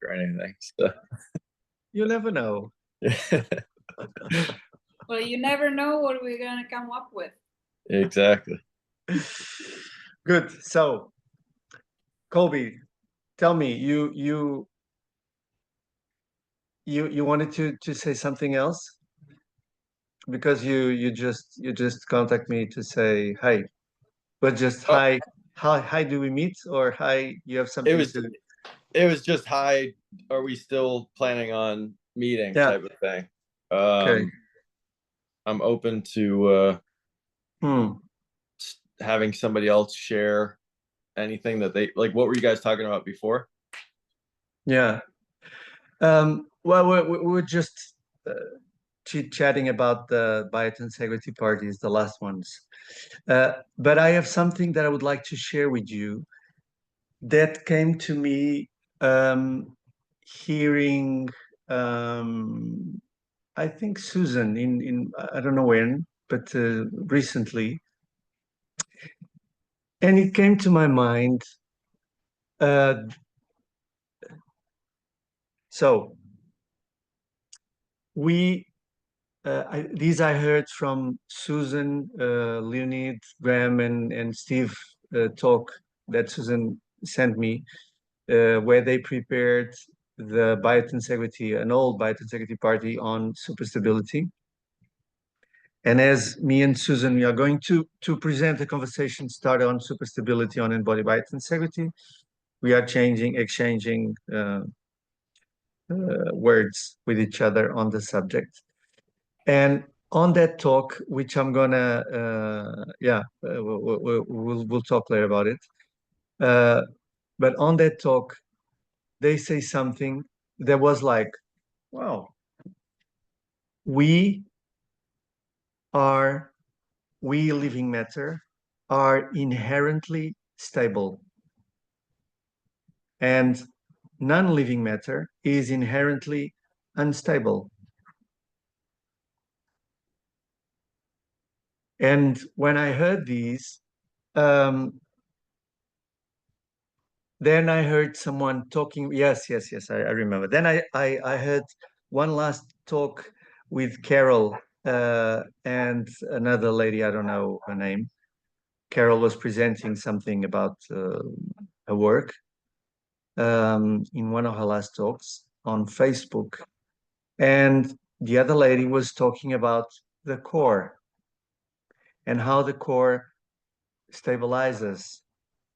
or anything. So. You never know. Well, you never know what we're gonna come up with. Exactly. Good. So, Colby, tell me, you wanted to say something else, because you just contact me to say hi, but just hi. Hi, do we meet, or hi, you have something to? It was just hi. Are we still planning on meeting? Yeah. Type of thing. Okay. I'm open to having somebody else share anything that they like. What were you guys talking about before? Yeah. Well, we're just chit-chatting about the biointegrity parties, the last ones. But I have something that I would like to share with you that came to me hearing, I think, Susan in I don't know when, but recently. And it came to my mind. So these I heard from Susan, Leonid, Graham, and Steve talk that Susan sent me, where they prepared the biointegrity, an old biointegrity party on superstability. And as me and Susan, we are going to present a conversation started on superstability on embodied biointegrity. We are exchanging words with each other on the subject. And on that talk, which I'm gonna, we'll talk later about it. But on that talk, they say something that was like, wow, we living matter are inherently stable, and non-living matter is inherently unstable. And when I heard these, then I heard someone talking. Yes, I remember. Then I heard one last talk with Carol and another lady, I don't know her name. Carol was presenting something about her work in one of her last talks on Facebook. And the other lady was talking about the core and how the core stabilizes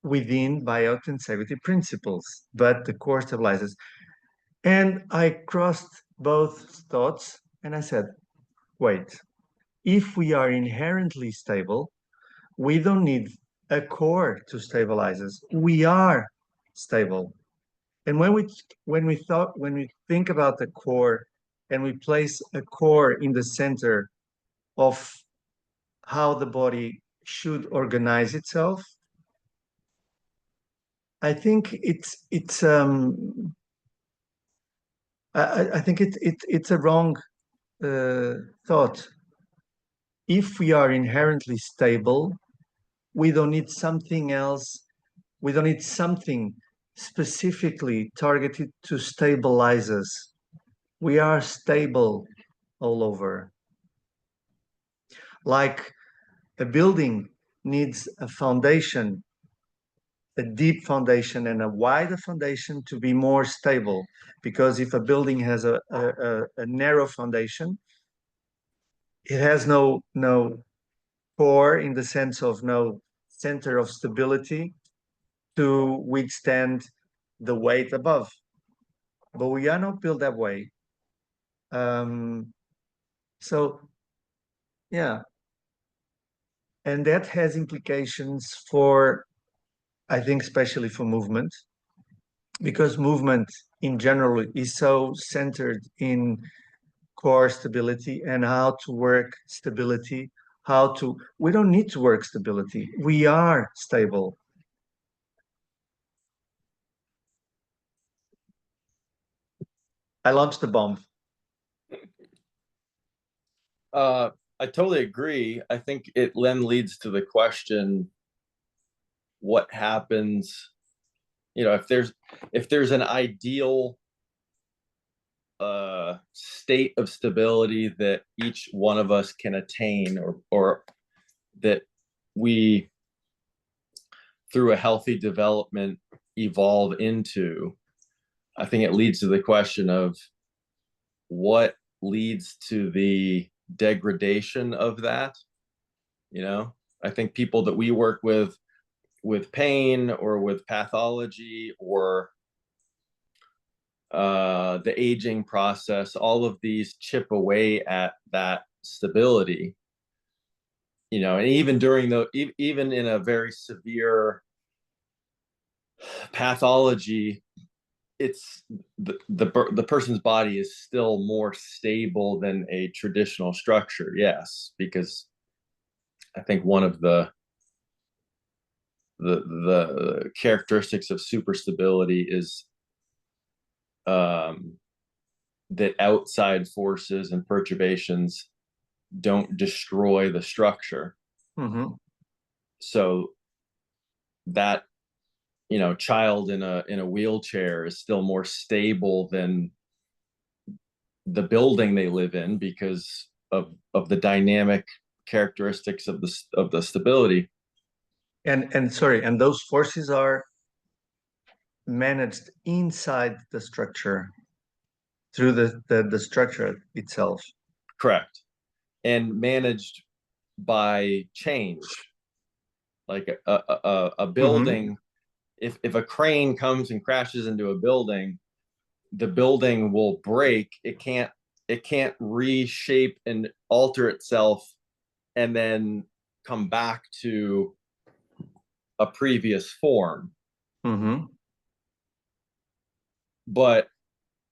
within biointegrity principles, but the core stabilizes. And I crossed both thoughts and I said, wait, if we are inherently stable, we don't need a core to stabilize us. We are stable. And when we think about the core and we place a core in the center of how the body should organize itself, I think I think it's a wrong thought. If we are inherently stable, we don't need something else. We don't need something specifically targeted to stabilize us. We are stable all over. Like a building needs a foundation, a deep foundation and a wider foundation to be more stable. Because if a building has a narrow foundation, it has no core in the sense of no center of stability to withstand the weight above. But we are not built that way. So, yeah. And that has implications for, I think, especially for movement, because movement in general is so centered in core stability and how to work stability, we don't need to work stability. We are stable. I launched the bomb. I totally agree. I think it then leads to the question, what happens, if there's an ideal state of stability that each one of us can attain, or that we, through a healthy development, evolve into. I think it leads to the question of what leads to the degradation of that. I think people that we work with pain or with pathology or the aging process, all of these chip away at that stability. And even even in a very severe pathology, it's the person's body is still more stable than a traditional structure. Yes, because I think one of the characteristics of superstability is that outside forces and perturbations don't destroy the structure. Mm-hmm. So that child in a wheelchair is still more stable than the building they live in because of the dynamic characteristics of the stability. And sorry, and those forces are managed inside the structure through the structure itself. Correct. And managed by change. Like a building, if a crane comes and crashes into a building, the building will break. It can't reshape and alter itself and then come back to a previous form. But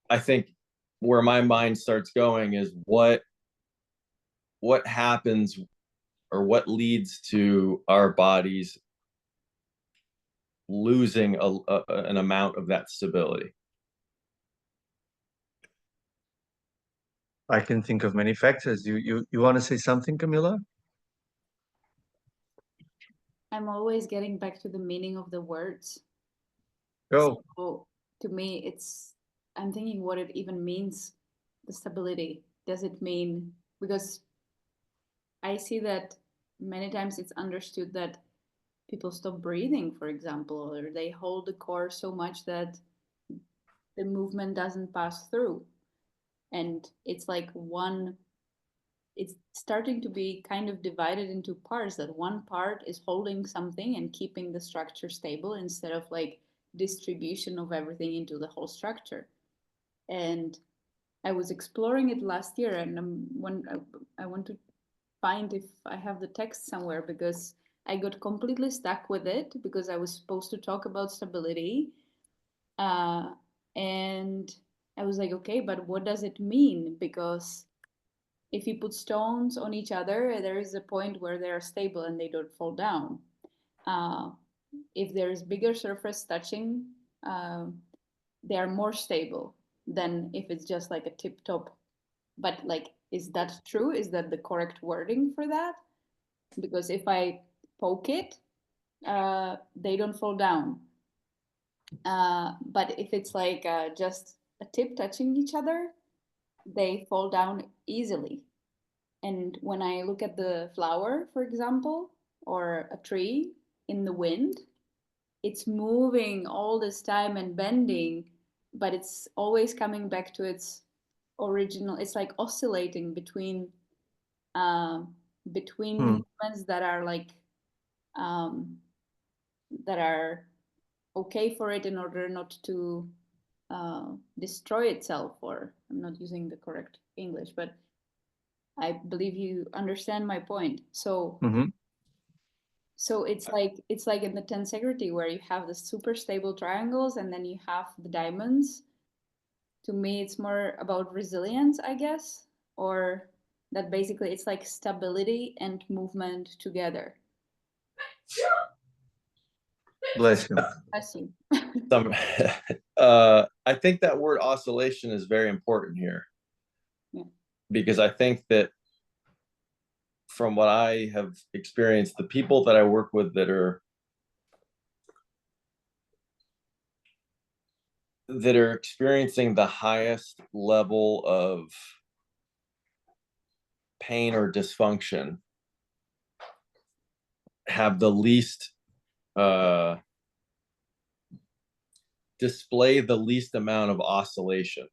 I think where my mind starts going is what happens, or what leads to our bodies losing an amount of that stability. I can think of many factors. You want to say something, Kamila? I'm always getting back to the meaning of the words. Go. So to me, I'm thinking what it even means, the stability. Does it mean, because I see that many times it's understood that people stop breathing, for example, or they hold the core so much that the movement doesn't pass through. And it's like it's starting to be kind of divided into parts, that one part is holding something and keeping the structure stable instead of like distribution of everything into the whole structure. And I was exploring it last year, and when I want to find if I have the text somewhere, because I got completely stuck with it because I was supposed to talk about stability. And I was like, okay, but what does it mean? Because if you put stones on each other, there is a point where they are stable and they don't fall down. Uh, if there is bigger surface touching, they are more stable than if it's just like a tip top. But like, is that true? Is that the correct wording for that? Because if I poke it, they don't fall down. But if it's like just a tip touching each other, they fall down easily. And when I look at the flower, for example, or a tree in the wind, it's moving all this time and bending, but it's always coming back to its original. It's like oscillating uh, between movements that are like um, that are okay for it in order not to destroy itself. Or I'm not using the correct English, but I believe you understand my point. So so it's like in the tensegrity where you have the super stable triangles and then you have the diamonds. To me, it's more about resilience, I guess, or that basically it's like stability and movement together. Bless you. Bless you. I think that word oscillation is very important here. Yeah. Because I think that from what I have experienced, the people that I work with that are that are experiencing the highest level of pain or dysfunction have the least display the least amount of oscillation.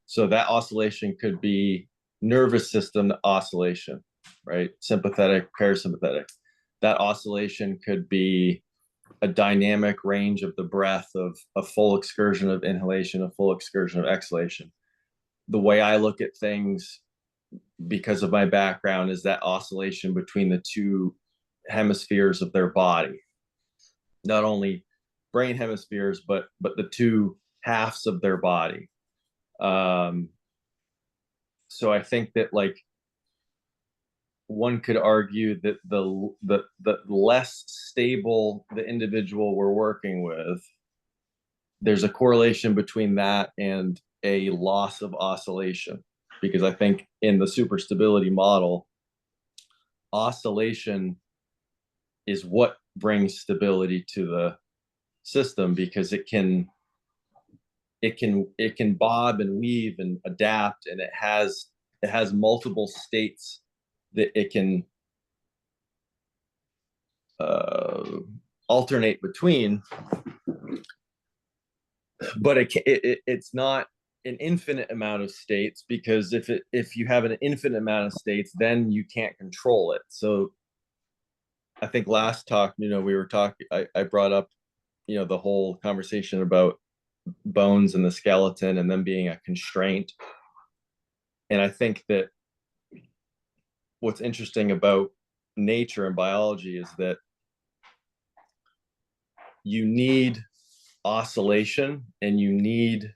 So that oscillation could be nervous system oscillation, right? Sympathetic, parasympathetic. That oscillation could be a dynamic range of the breath of a full excursion of inhalation, a full excursion of exhalation. The way I look at things, because of my background, is that oscillation between the two hemispheres of their body. Not only brain hemispheres, but the two halves of their body. So I think that, like, one could argue that the less stable the individual we're working with, there's a correlation between that and a loss of oscillation. Because I think in the superstability model, oscillation is what brings stability to the system, because it can bob and weave and adapt, and it has multiple states that it can alternate between, but it's not an infinite amount of states, because if you have an infinite amount of states, then you can't control it. So I think last talk, Nuno, we were talking, I brought up, the whole conversation about bones and the skeleton and them being a constraint. And I think that what's interesting about nature and biology is that you need oscillation, and you need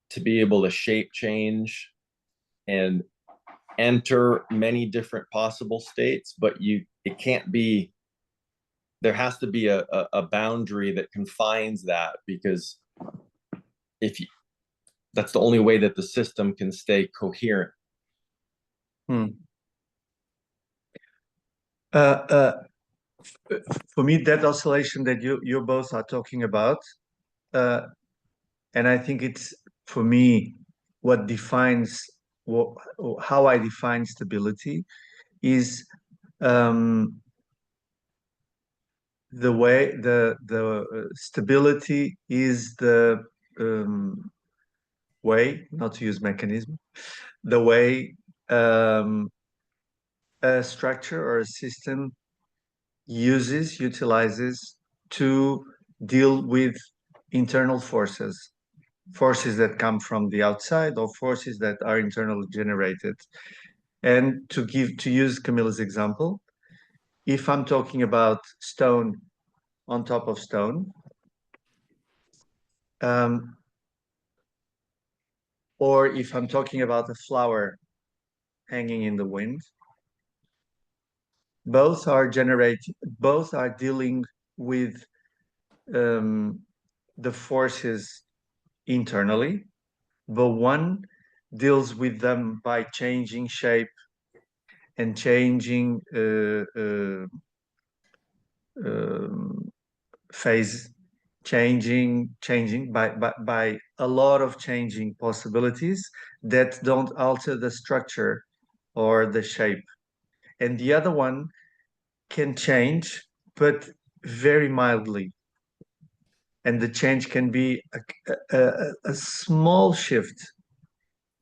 to be able to shape change and enter many different possible states, but it can't be, there has to be a boundary that confines that, because that's the only way that the system can stay coherent. For me, that oscillation that you both are talking about, and I think it's, for me, what defines how I define stability is the way the stability is the way, not to use mechanism, the way a structure or a system utilizes to deal with internal forces that come from the outside, or forces that are internally generated. And to use Camila's example, if I'm talking about stone on top of stone, or if I'm talking about a flower hanging in the wind, both are dealing with the forces internally, but one deals with them by changing shape and changing phase, changing by a lot of changing possibilities that don't alter the structure or the shape. And the other one can change, but very mildly. And the change can be a small shift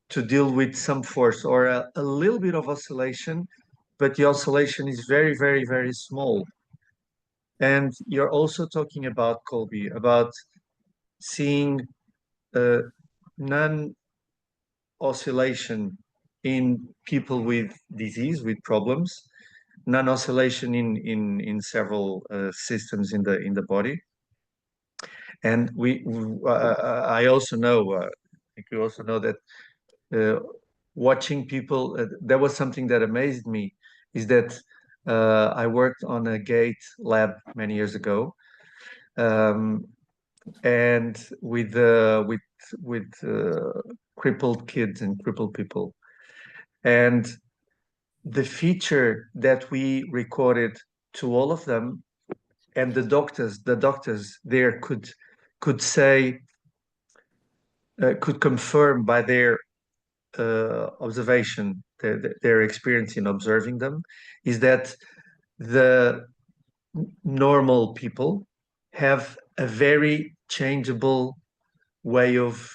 to deal with some force, or a little bit of oscillation, but the oscillation is very, very, very small. And you're also talking about, Colby, about seeing non-oscillation in people with disease, with problems, non-oscillation in several systems in the body. And I also know, I think you also know that watching people, there was something that amazed me, is that I worked on a gait lab many years ago, and with crippled kids and crippled people. And the feature that we recorded to all of them, and the doctors there could could say, could confirm by their observation, their experience in observing them, is that the normal people have a very changeable way of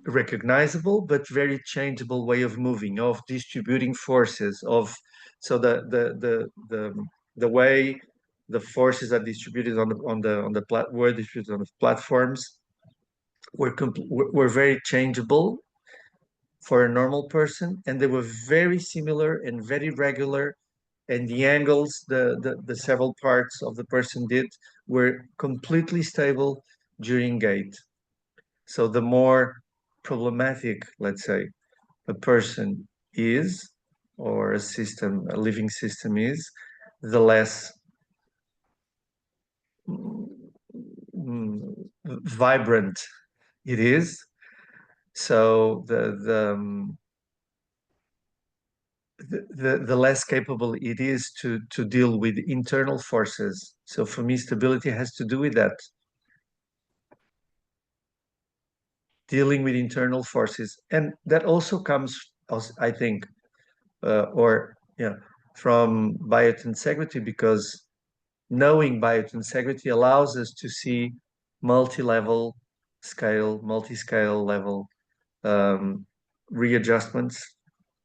recognizable but very changeable way of moving, of distributing forces, of so the way the forces are distributed were distributed on the platforms were very changeable for a normal person, and they were very similar and very regular, and the angles the several parts of the person did were completely stable during gait. So the more problematic, let's say, a person is, or a system, a living system is, the less vibrant it is. So the less capable it is to deal with internal forces. So for me, stability has to do with that. Dealing with internal forces. And that also comes, I think, from biotensegrity, because knowing biotensegrity allows us to see multi-level scale, multi-scale level readjustments,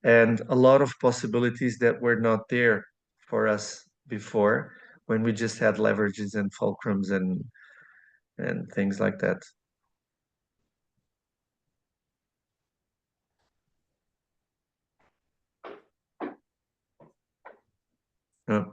and a lot of possibilities that were not there for us before, when we just had leverages and fulcrums and things like that. Yeah.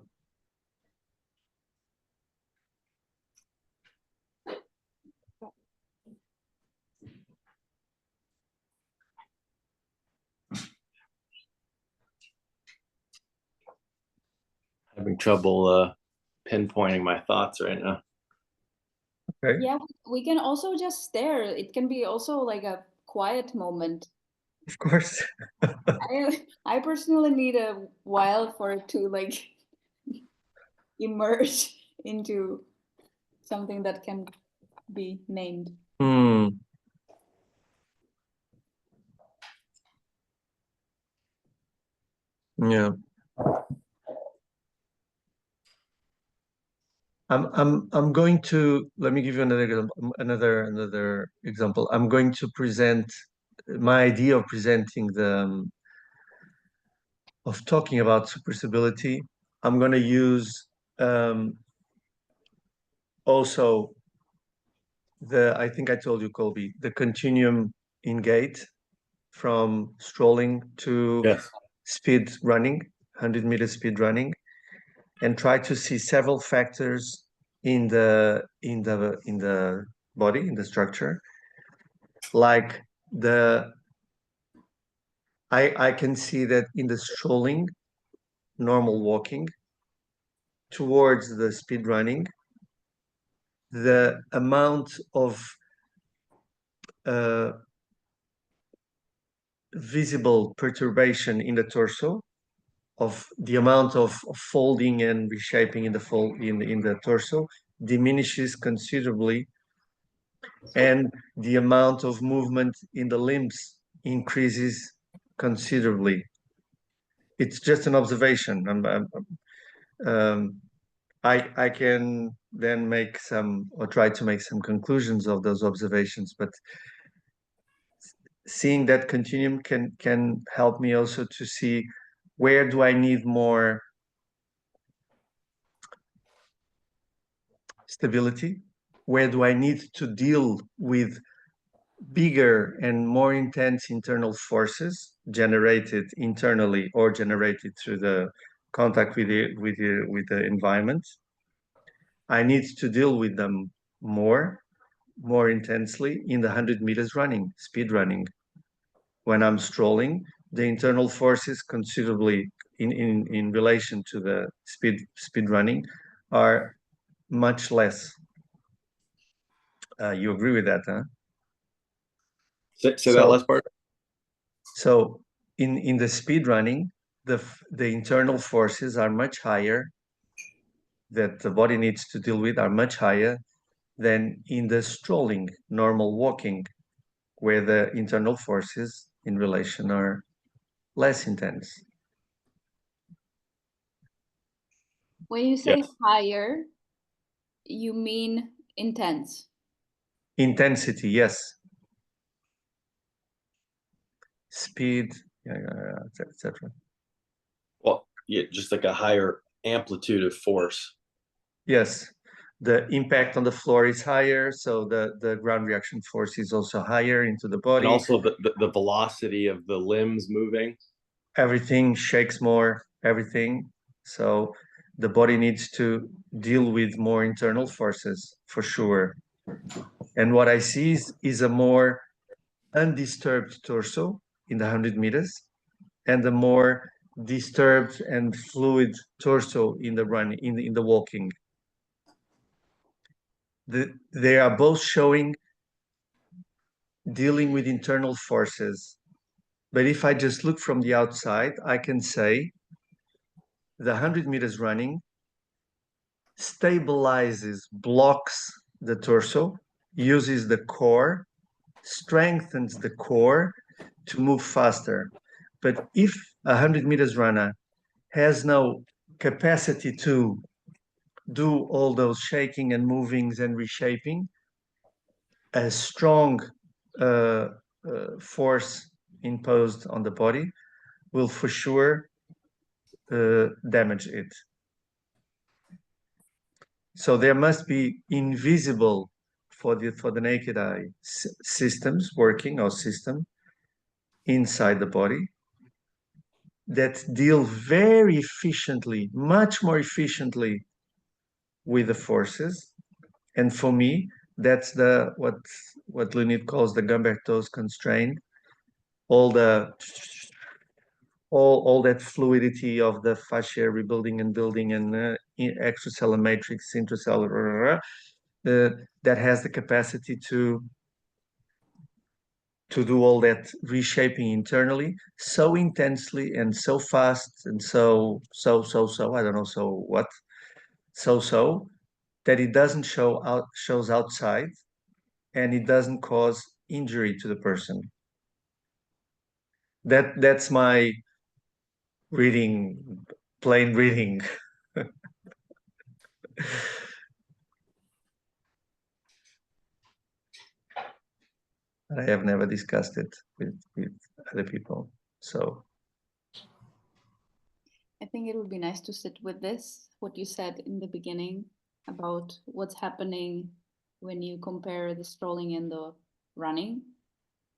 Having trouble pinpointing my thoughts right now. Okay. Yeah, we can also just stare. It can be also like a quiet moment. Of course. I personally need a while for it to like emerge into something that can be named. Yeah. I'm going to, let me give you another example. I'm going to present my idea of presenting of talking about superstability. I'm going to use also I think I told you, Colby, the continuum in gait from strolling to Yes. speed running, 100-meter speed running, and try to see several factors in the body, in the structure, like I can see that in the strolling, normal walking towards the speed running, the amount of visible perturbation in the torso, of the amount of folding and reshaping in the torso, diminishes considerably, and the amount of movement in the limbs increases considerably. It's just an observation. I can then make some, or try to make some conclusions of those observations, but seeing that continuum can help me also to see where do I need more stability, where do I need to deal with bigger and more intense internal forces generated internally or generated through the contact with the environment. I need to deal with them more intensely in the 100 meters running, speed running. When I'm strolling, the internal forces considerably in relation to the speed running are much less. You agree with that, huh? Say that last part. So in the speed running, the internal forces are much higher, that the body needs to deal with are much higher than in the strolling, normal walking, where the internal forces in relation are less intense. When you say Yes. higher, you mean intense. Intensity, yes. Speed, etc. Well, yeah, just like a higher amplitude of force. Yes, the impact on the floor is higher, so the ground reaction force is also higher into the And body. also the velocity of the limbs moving. Everything shakes more, everything. So the body needs to deal with more internal forces for sure. And what I see is a more undisturbed torso in the 100 meters and a more disturbed and fluid torso in the running, in the walking. They are both showing dealing with internal forces. But if I just look from the outside, I can say the 100 meters running stabilizes, blocks the torso, uses the core, strengthens the core to move faster. But if a 100 meters runner has no capacity to do all those shaking and movings and reshaping, a strong force imposed on the body will for sure damage it. So there must be invisible for the naked eye systems working or system inside the body that deal very efficiently, much more efficiently with the forces. And for me, that's the what Leonid calls the Gumberto's constraint. All the all that fluidity of the fascia rebuilding and building and extracellular matrix, intracellular, that has the capacity to do all that reshaping internally so intensely and so fast and so I don't know so what so that it doesn't shows outside and it doesn't cause injury to the person. That's my reading, plain reading. I have never discussed it with other people. So I think it would be nice to sit with this, what you said in the beginning about what's happening when you compare the strolling and the running.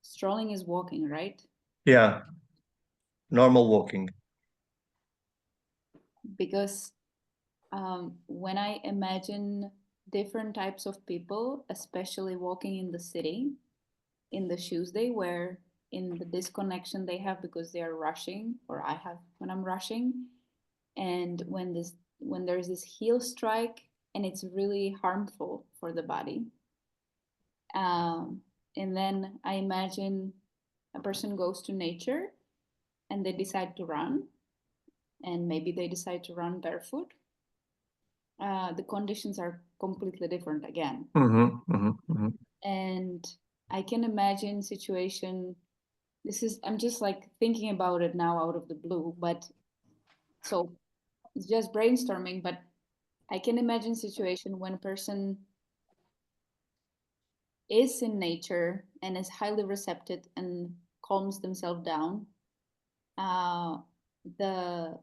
Strolling is walking, right? yeah, normal walking. Because when I imagine different types of people, especially walking in the city, in the shoes they wear, in the disconnection they have because they are rushing, or I have when I'm rushing, and when there's this heel strike and it's really harmful for the body. And then I imagine a person goes to nature and they decide to run, and maybe they decide to run barefoot. The conditions are completely different again. And I can imagine situation. I'm just like thinking about it now out of the blue, but so it's just brainstorming, but I can imagine situation when a person is in nature and is highly receptive and calms themselves down. The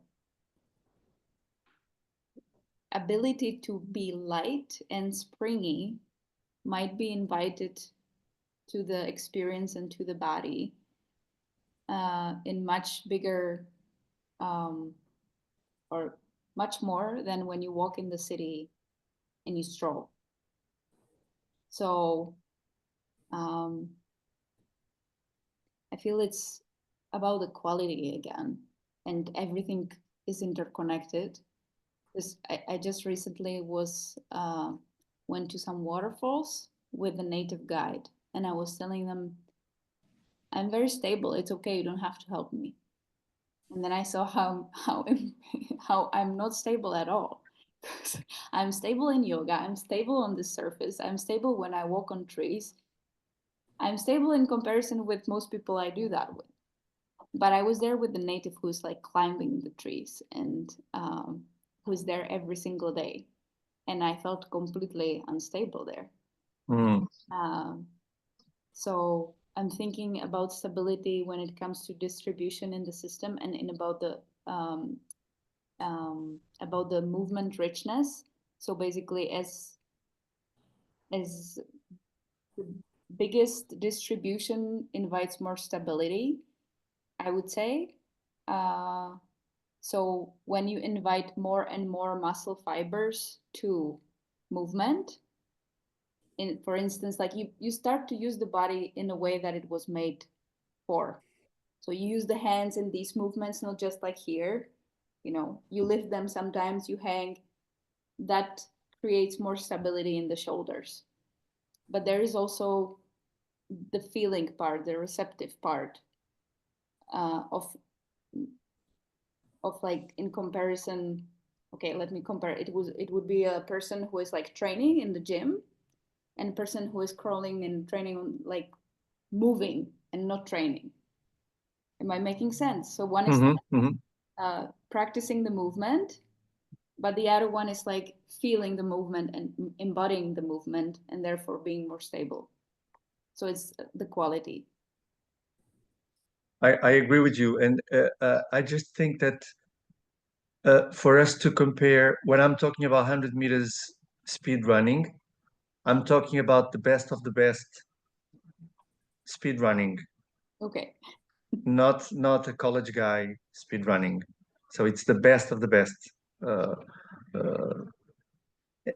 ability to be light and springy might be invited to the experience and to the body in much bigger or much more than when you walk in the city and you stroll. So I feel it's about the quality again, and everything is interconnected. I just recently went to some waterfalls with a native guide, and I was telling them, I'm very stable. It's okay. You don't have to help me. And then I saw how how I'm not stable at all. I'm stable in yoga. I'm stable on the surface. I'm stable when I walk on trees. I'm stable in comparison with most people I do that with. But I was there with the native who's like climbing the trees and who's there every single day. And I felt completely unstable there. Mm. So I'm thinking about stability when it comes to distribution in the system and in about the movement richness. So basically, as the biggest distribution invites more stability, I would say. So when you invite more and more muscle fibers to movement, for instance, like you start to use the body in a way that it was made for. So you use the hands in these movements, not just like here. You lift them sometimes, you hang. That creates more stability in the shoulders. But there is also the feeling part, the receptive part of like in comparison. Okay, let me compare. It would be a person who is like training in the gym and a person who is crawling and training, like moving and not training. Am I making sense? So one is practicing the movement, but the other one is like feeling the movement and embodying the movement and therefore being more stable. So it's the quality. I agree with you. And I just think that for us to compare, when I'm talking about 100 meters speed running, I'm talking about the best of the best speed running. Okay. Not a college guy speed running. So it's the best of the best.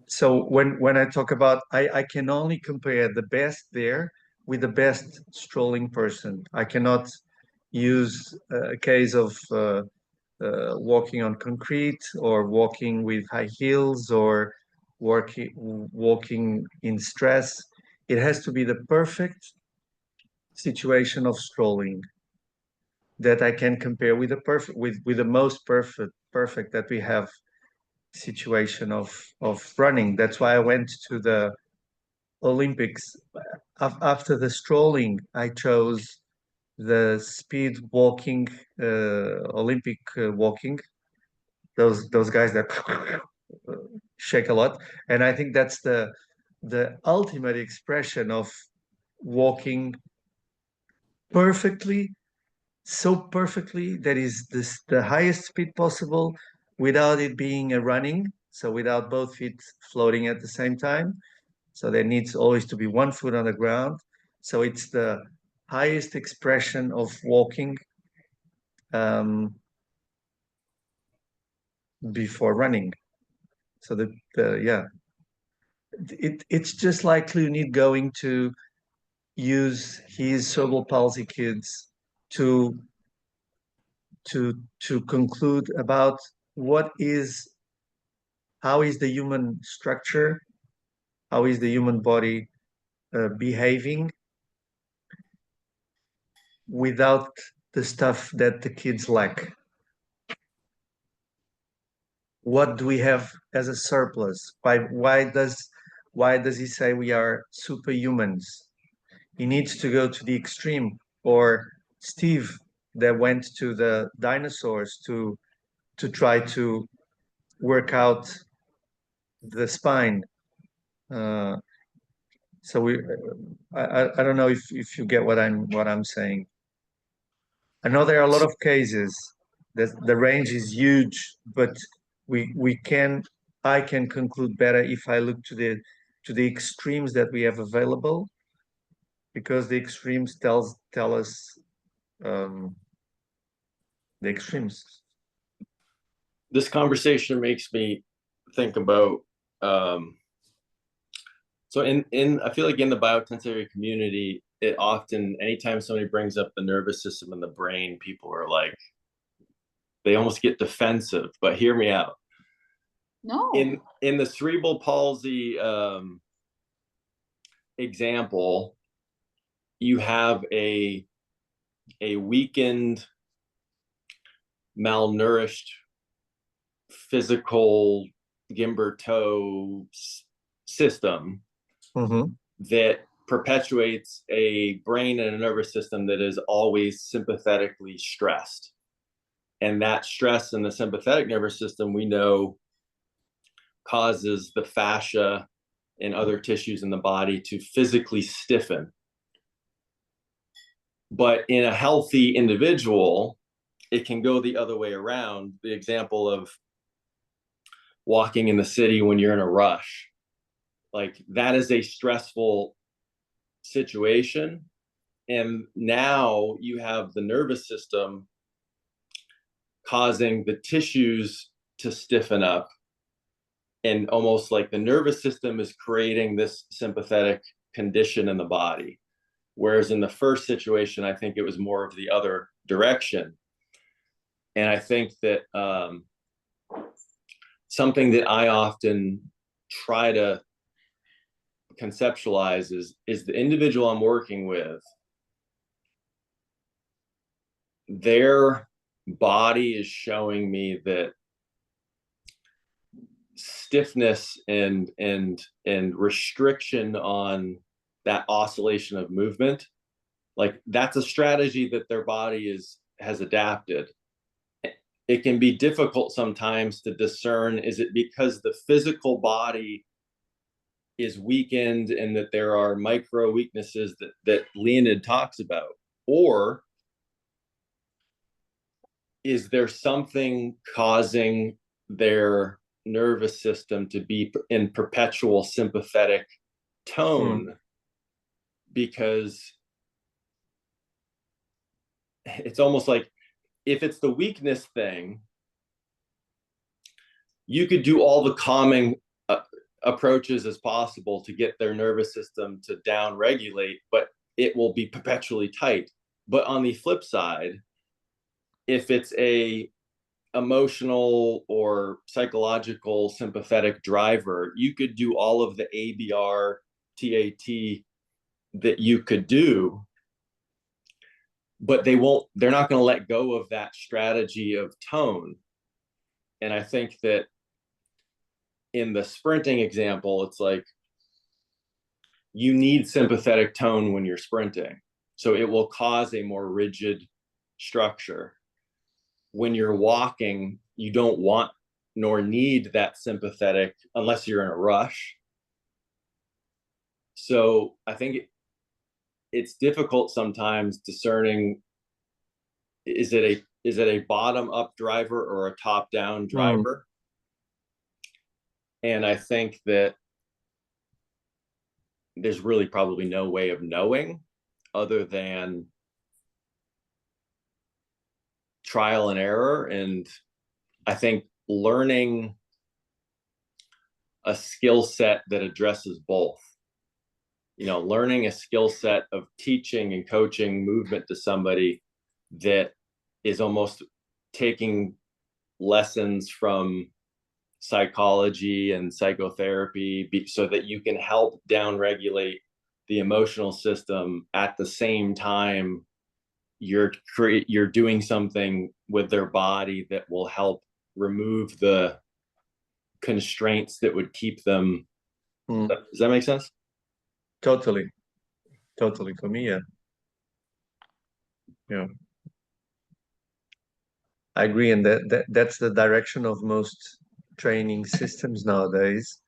So when I talk about, I can only compare the best there with the best strolling person. I cannot use a case of walking on concrete or walking with high heels or walking in stress. It has to be the perfect situation of strolling that I can compare with the perfect with the most perfect that we have situation of running. That's why I went to the Olympics. After the strolling, I chose the speed walking, Olympic walking. Those guys that shake a lot, and I think that's the ultimate expression of walking perfectly, so perfectly that is the highest speed possible without it being a running, so without both feet floating at the same time. So there needs always to be one foot on the ground. So it's the highest expression of walking before running. So yeah, it's just like Leonid going to use his cerebral palsy kids to to conclude about how is the human structure, how is the human body behaving without the stuff that the kids lack. What do we have as a surplus? Why does he say we are superhumans? He needs to go to the extreme. Or Steve that went to the dinosaurs to try to work out the spine. Uh, so I don't know if you get what I'm saying. I know there are a lot of cases that the range is huge, but I can conclude better if I look to the extremes that we have available, because the extremes tell us the extremes. This conversation makes me think about so in I feel like in the biotensory community, it often, anytime somebody brings up the nervous system and the brain, people are like, they almost get defensive. But hear me out. No. In the cerebral palsy example, you have a weakened, malnourished, physical, Gimber-toe system Mm-hmm. that perpetuates a brain and a nervous system that is always sympathetically stressed. And that stress in the sympathetic nervous system, we know, causes the fascia and other tissues in the body to physically stiffen. But in a healthy individual, it can go the other way around. The example of walking in the city when you're in a rush, like that is a stressful situation. And now you have the nervous system causing the tissues to stiffen up. And almost like the nervous system is creating this sympathetic condition in the body. Whereas in the first situation, I think it was more of the other direction. And I think that something that I often try to conceptualize is the individual I'm working with, their body is showing me that stiffness and restriction on that oscillation of movement, like that's a strategy that their body has adapted. It can be difficult sometimes to discern, is it because the physical body is weakened and that there are micro weaknesses that Leonid talks about, or is there something causing their nervous system to be in perpetual sympathetic tone? Because it's almost like, if it's the weakness thing, you could do all the calming approaches as possible to get their nervous system to down regulate, but it will be perpetually tight. But on the flip side, if it's a emotional or psychological sympathetic driver, you could do all of the ABR, TAT that you could do, but they're not going to let go of that strategy of tone. And I think that in the sprinting example, it's like you need sympathetic tone when you're sprinting. So it will cause a more rigid structure. When you're walking, you don't want nor need that sympathetic unless you're in a rush. So I think it's difficult sometimes discerning, is it a bottom up driver or a top down driver? And I think that there's really probably no way of knowing other than trial and error. And I think learning a skill set that addresses both, learning a skill set of teaching and coaching movement to somebody that is almost taking lessons from psychology and psychotherapy so that you can help downregulate the emotional system at the same time you're doing something with their body that will help remove the constraints that would keep them. Does that make sense? Totally for me, yeah, I agree. And that's the direction of most training systems nowadays.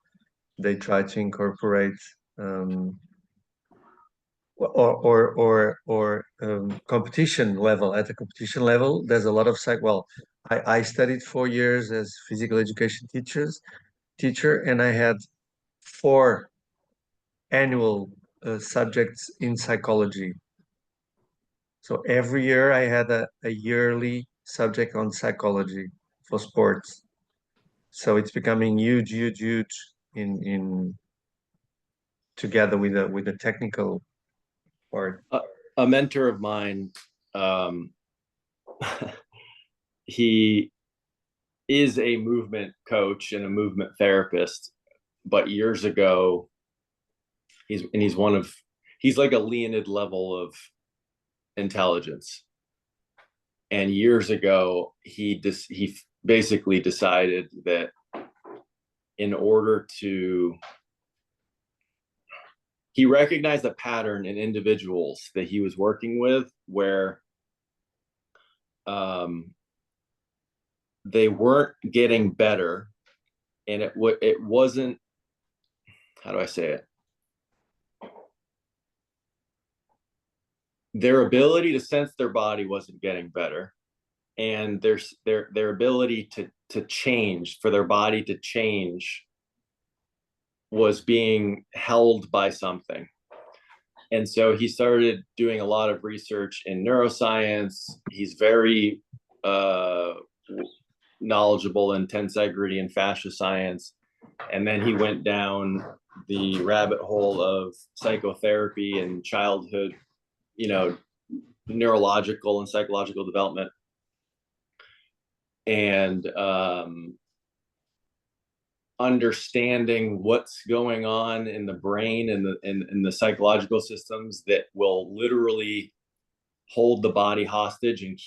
They try to incorporate competition level. At the competition level, there's a lot of I studied 4 years as physical education teacher, and I had 4 annual subjects in psychology. So every year I had a yearly subject on psychology for sports. So it's becoming huge in together with the technical part. A mentor of mine, he is a movement coach and a movement therapist, but years ago, he's like a Leonid level of intelligence. And years ago, he basically decided that in order to, he recognized a pattern in individuals that he was working with where they weren't getting better, and it wasn't, how do I say it? Their ability to sense their body wasn't getting better, and their ability to change, for their body to change, was being held by something. And so he started doing a lot of research in neuroscience. He's very knowledgeable in tensegrity and fascia science. And then he went down the rabbit hole of psychotherapy and childhood, neurological and psychological development. And understanding what's going on in the brain and the psychological systems that will literally hold the body hostage and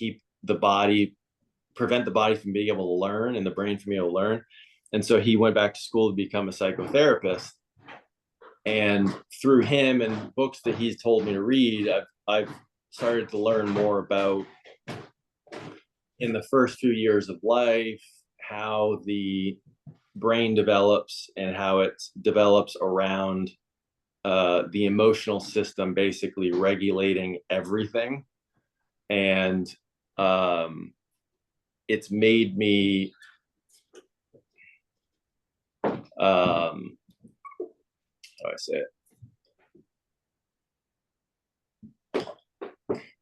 prevent the body from being able to learn and the brain from being able to learn. And so he went back to school to become a psychotherapist. And through him and books that he's told me to read, I've started to learn more about, in the first few years of life, how the brain develops and how it develops around the emotional system, basically regulating everything. And it's made me how do I say it?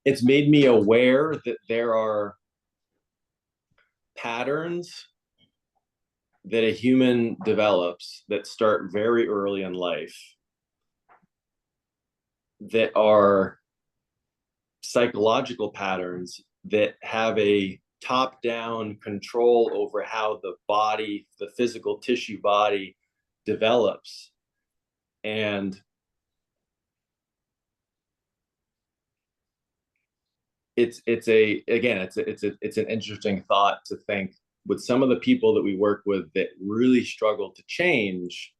It's made me aware that there are patterns that a human develops that start very early in life that are psychological patterns that have a top-down control over how the body, the physical tissue body, develops. And it's an interesting thought to think, with some of the people that we work with that really struggle to change,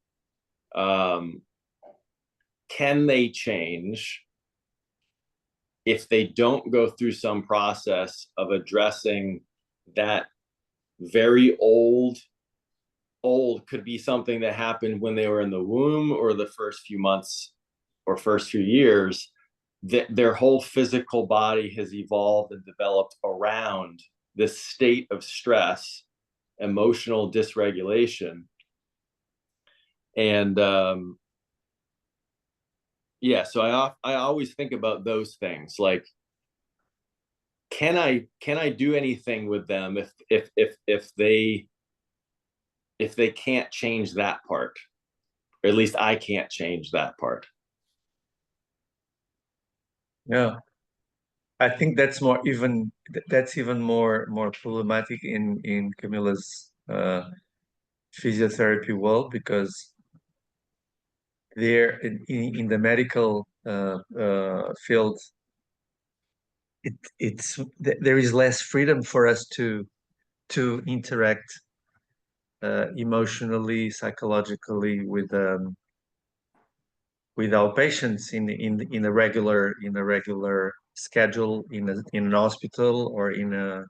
can they change if they don't go through some process of addressing that very old could be something that happened when they were in the womb or the first few months or first few years, that their whole physical body has evolved and developed around this state of stress, emotional dysregulation. And so I always think about those things, like, can I do anything with them if they can't change that part, or at least I can't change that part. Yeah, I think that's even more problematic in Camila's physiotherapy world, because there in the medical field, there is less freedom for us to interact emotionally, psychologically with our patients in a regular schedule in an hospital, or in a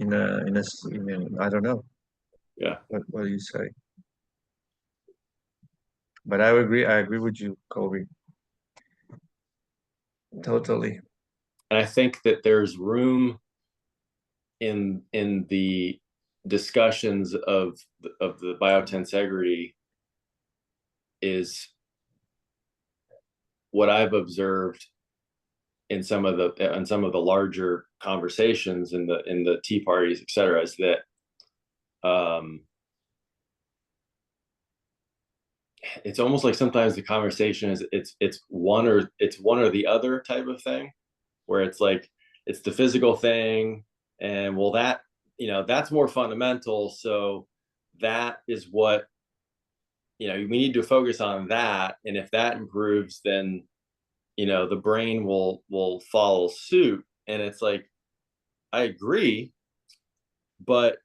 I don't know. Yeah. What do you say? But I agree with you, Colby. Totally. And I think that there's room in the discussions of the biotensegrity, is what I've observed in some of the larger conversations in the tea parties, et cetera, is that it's almost like sometimes the conversation is it's one or the other type of thing, where it's like, it's the physical thing, and well, that, that's more fundamental, so that is what, we need to focus on that, and if that improves, then the brain will follow suit. And it's like, I agree, but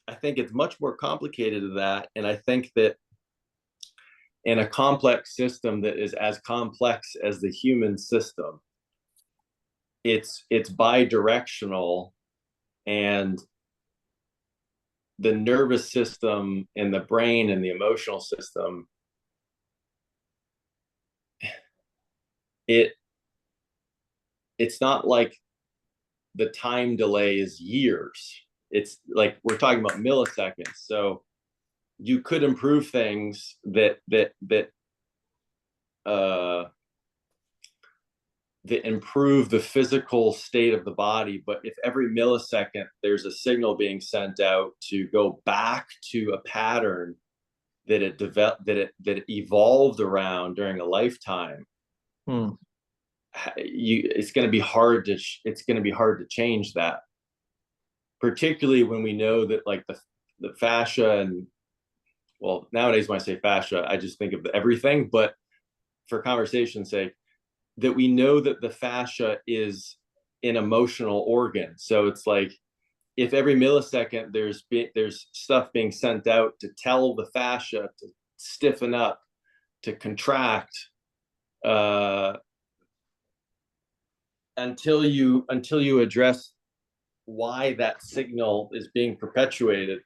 I think it's much more complicated than that. And I think that in a complex system that is as complex as the human system, it's bi-directional, and the nervous system and the brain and the emotional system, it's not like the time delay is years. It's like we're talking about milliseconds. So you could improve things that improve the physical state of the body, but if every millisecond there's a signal being sent out to go back to a pattern that it developed, that it evolved around during a lifetime, it's going to be hard to change that, particularly when we know that like the fascia, and well, nowadays when I say fascia I just think of everything, but for conversation's sake, that we know that the fascia is an emotional organ. So it's like if every millisecond there's stuff being sent out to tell the fascia to stiffen up, to contract, until you address why that signal is being perpetuated,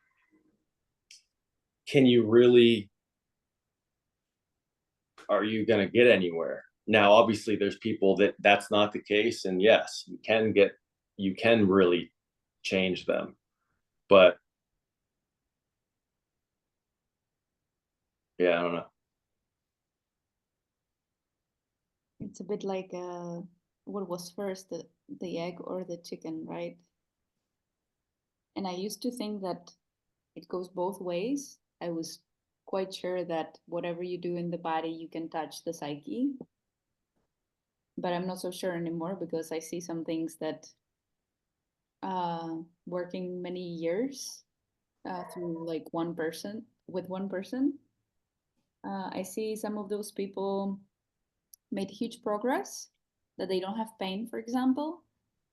are you going to get anywhere? Now, obviously, there's people that's not the case, and yes, you can really change them, but yeah, I don't know. It's a bit like what was first, the egg or the chicken, right? And I used to think that it goes both ways. I was quite sure that whatever you do in the body, you can touch the psyche. But I'm not so sure anymore, because I see some things that working many years through like one person, I see some of those people made huge progress, that they don't have pain, for example,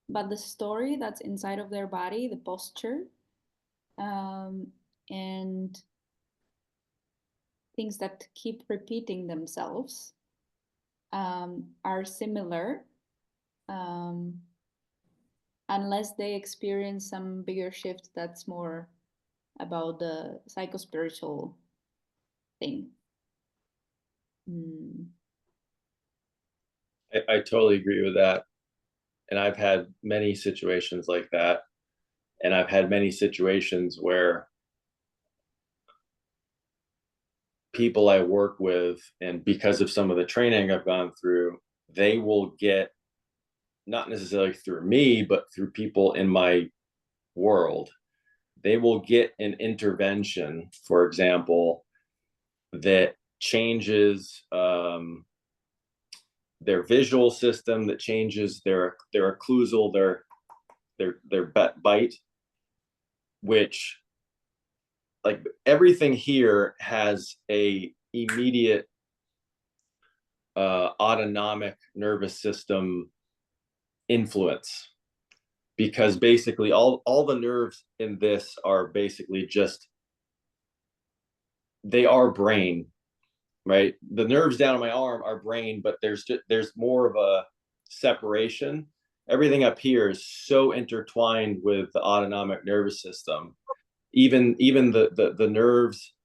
but the story that's inside of their body, the posture, and things that keep repeating themselves are similar, unless they experience some bigger shift that's more about the psychospiritual thing. I totally agree with that. And I've had many situations like that. And I've had many situations where people I work with, and because of some of the training I've gone through, they will get, not necessarily through me, but through people in my world, they will get an intervention, for example, that changes their visual system, that changes their occlusal, their bite, which, like, everything here has a immediate autonomic nervous system influence, because basically all the nerves in this are basically just, they are brain, right? The nerves down on my arm are brain, but there's more of a separation. Everything up here is so intertwined with the autonomic nervous system. Even the nerves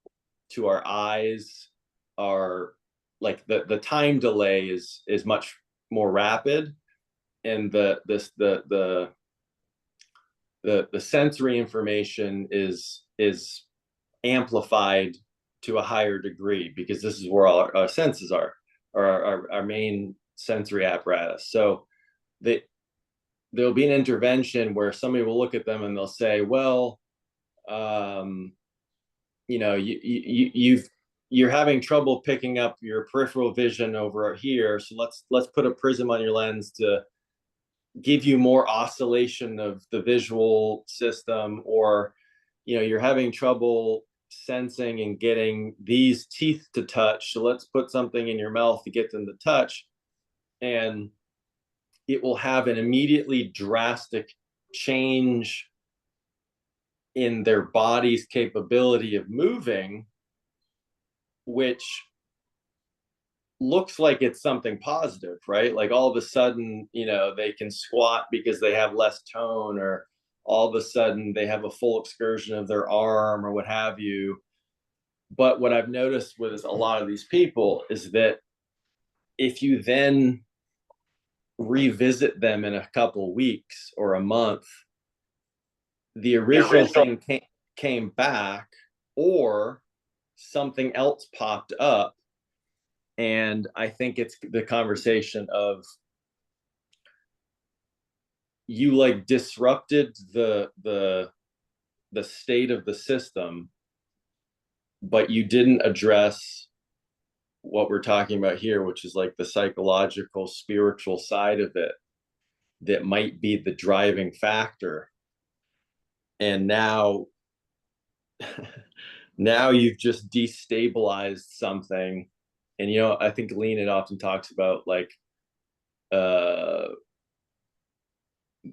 to our eyes are like, the time delay is much more rapid, and the sensory information is amplified to a higher degree, because this is where all our senses are, or our main sensory apparatus. So there'll be an intervention where somebody will look at them and they'll say, well, you're having trouble picking up your peripheral vision over here, so let's put a prism on your lens to give you more oscillation of the visual system, or you're having trouble sensing and getting these teeth to touch, so let's put something in your mouth to get them to touch. And it will have an immediately drastic change in their body's capability of moving, which looks like it's something positive, right? Like all of a sudden, you know, they can squat because they have less tone, or all of a sudden they have a full excursion of their arm or what have you. But what I've noticed with a lot of these people is that if you then revisit them in a couple weeks or a month, the original thing came back, or something else popped up. And I think it's the conversation of, you like disrupted the state of the system, but you didn't address what we're talking about here, which is like the psychological, spiritual side of it that might be the driving factor. And now now you've just destabilized something. And you know, I think Lean often talks about like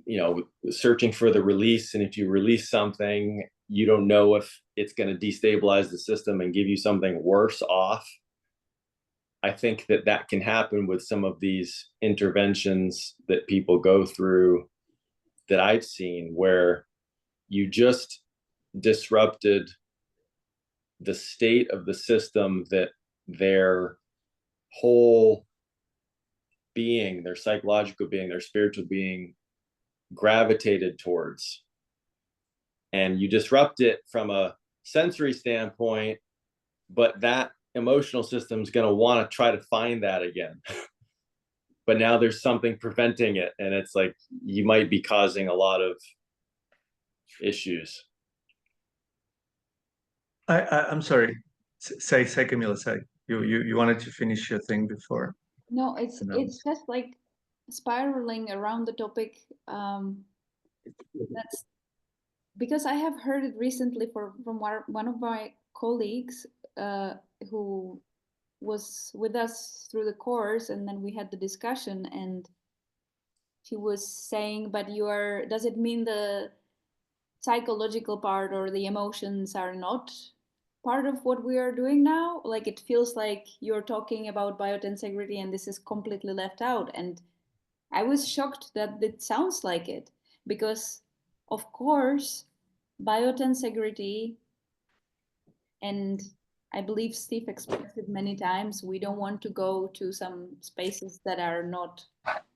you know, searching for the release, and if you release something, you don't know if it's going to destabilize the system and give you something worse off. I think that that can happen with some of these interventions that people go through that I've seen, where you just disrupted the state of the system that their whole being, their psychological being, their spiritual being gravitated towards. And you disrupt it from a sensory standpoint, but that emotional system is going to want to try to find that again. But now there's something preventing it, and it's like you might be causing a lot of issues. I'm sorry. Say, Camila, say. You wanted to finish your thing before. No, it's No. it's just like spiraling around the topic. That's because I have heard it recently from one of my colleagues who was with us through the course, and then we had the discussion, and she was saying, but does it mean the psychological part or the emotions are not part of what we are doing now? Like, it feels like you're talking about biotensegrity and this is completely left out. And I was shocked that it sounds like it, because of course biotensegrity, and I believe Steve expressed it many times, we don't want to go to some spaces that are not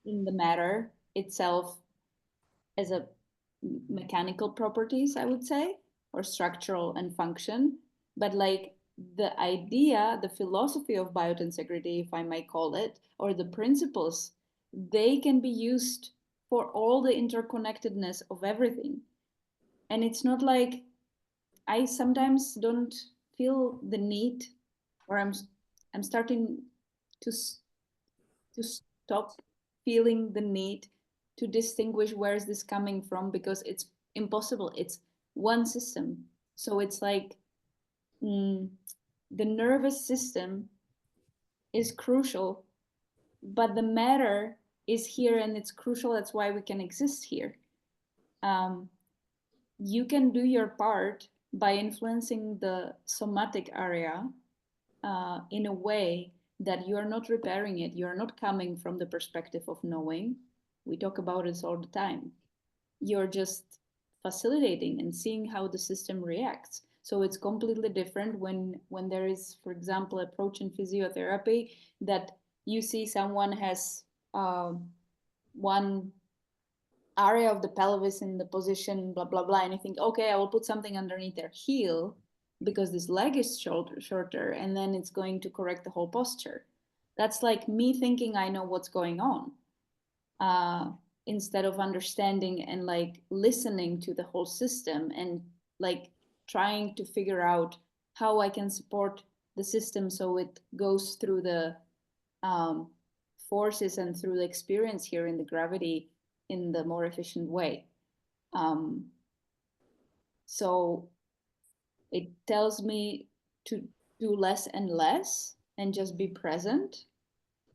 in the matter itself as a mechanical properties, I would say, or structural and function. But like the idea, the philosophy of biotensegrity, if I might call it, or the principles, they can be used for all the interconnectedness of everything. And it's not like, I sometimes don't feel the need, or I'm starting to to stop feeling the need to distinguish where is this coming from, because it's impossible. It's one system. So it's like the nervous system is crucial, but the matter is here and it's crucial. That's why we can exist here. You can do your part by influencing the somatic area in a way that you are not repairing it. You are not coming from the perspective of knowing. We talk about this all the time. You're just facilitating and seeing how the system reacts. So it's completely different when there is, for example, approach in physiotherapy that you see someone has one area of the pelvis in the position, blah, blah, blah. And you think, okay, I will put something underneath their heel because this leg is shorter, and then it's going to correct the whole posture. That's like me thinking I know what's going on, instead of understanding and like listening to the whole system and like trying to figure out how I can support the system so it goes through the forces and through the experience here in the gravity in the more efficient way. So it tells me to do less and less and just be present.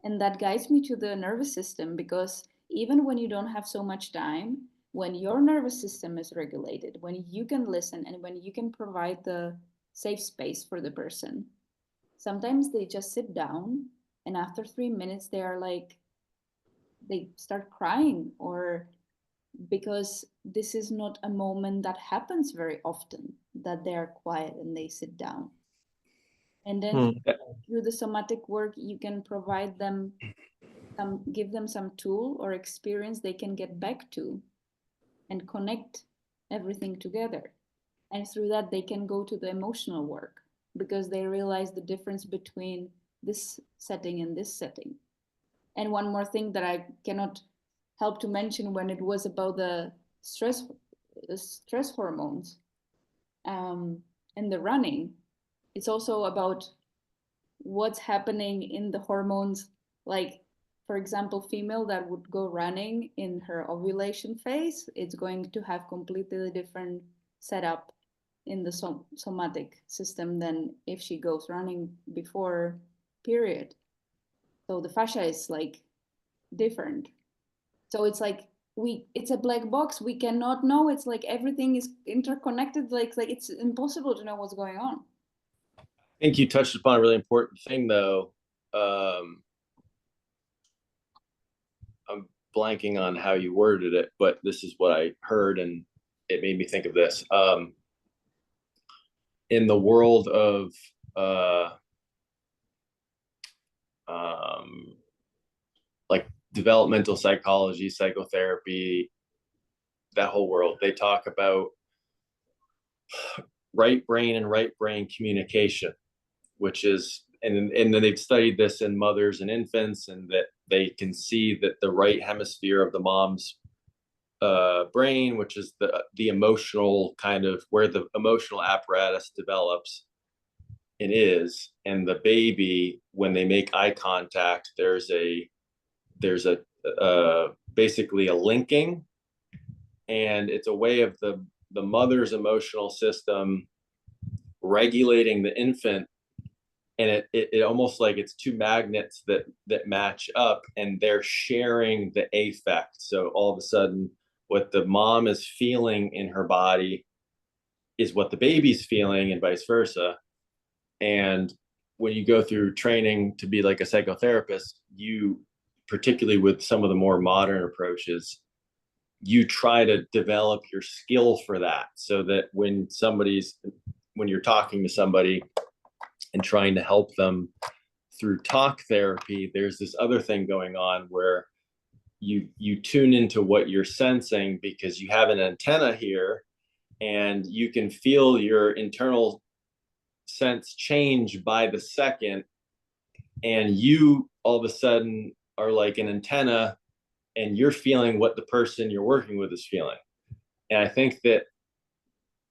And that guides me to the nervous system, because even when you don't have so much time, when your nervous system is regulated, when you can listen and when you can provide the safe space for the person, sometimes they just sit down and after 3 minutes they are like, they start crying, or because this is not a moment that happens very often, that they are quiet and they sit down. And then through the somatic work, you can provide them give them some tool or experience they can get back to and connect everything together. And through that, they can go to the emotional work because they realize the difference between this setting and this setting. And one more thing that I cannot help to mention when it was about the stress hormones and the running, it's also about what's happening in the hormones. Like, for example, female that would go running in her ovulation phase, it's going to have completely different setup in the somatic system than if she goes running before period. So the fascia is like different. So it's like it's a black box. We cannot know. It's like everything is interconnected. Like it's impossible to know what's going on. I think you touched upon a really important thing, though. I'm blanking on how you worded it, but this is what I heard, and it made me think of this. In the world of like developmental psychology, psychotherapy, that whole world, they talk about right brain and right brain communication, which is, and then they've studied this in mothers and infants, and that they can see that the right hemisphere of the mom's brain, which is the emotional kind of where the emotional apparatus develops and is, and the baby, when they make eye contact, there's a basically a linking, and it's a way of the mother's emotional system regulating the infant, and it almost like it's two magnets that match up, and they're sharing the affect. So all of a sudden what the mom is feeling in her body is what the baby's feeling, and vice versa. And when you go through training to be like a psychotherapist, you, particularly with some of the more modern approaches, you try to develop your skill for that, so that when you're talking to somebody and trying to help them through talk therapy, there's this other thing going on where you tune into what you're sensing, because you have an antenna here and you can feel your internal sense change by the second, and you all of a sudden are like an antenna, and you're feeling what the person you're working with is feeling. And I think that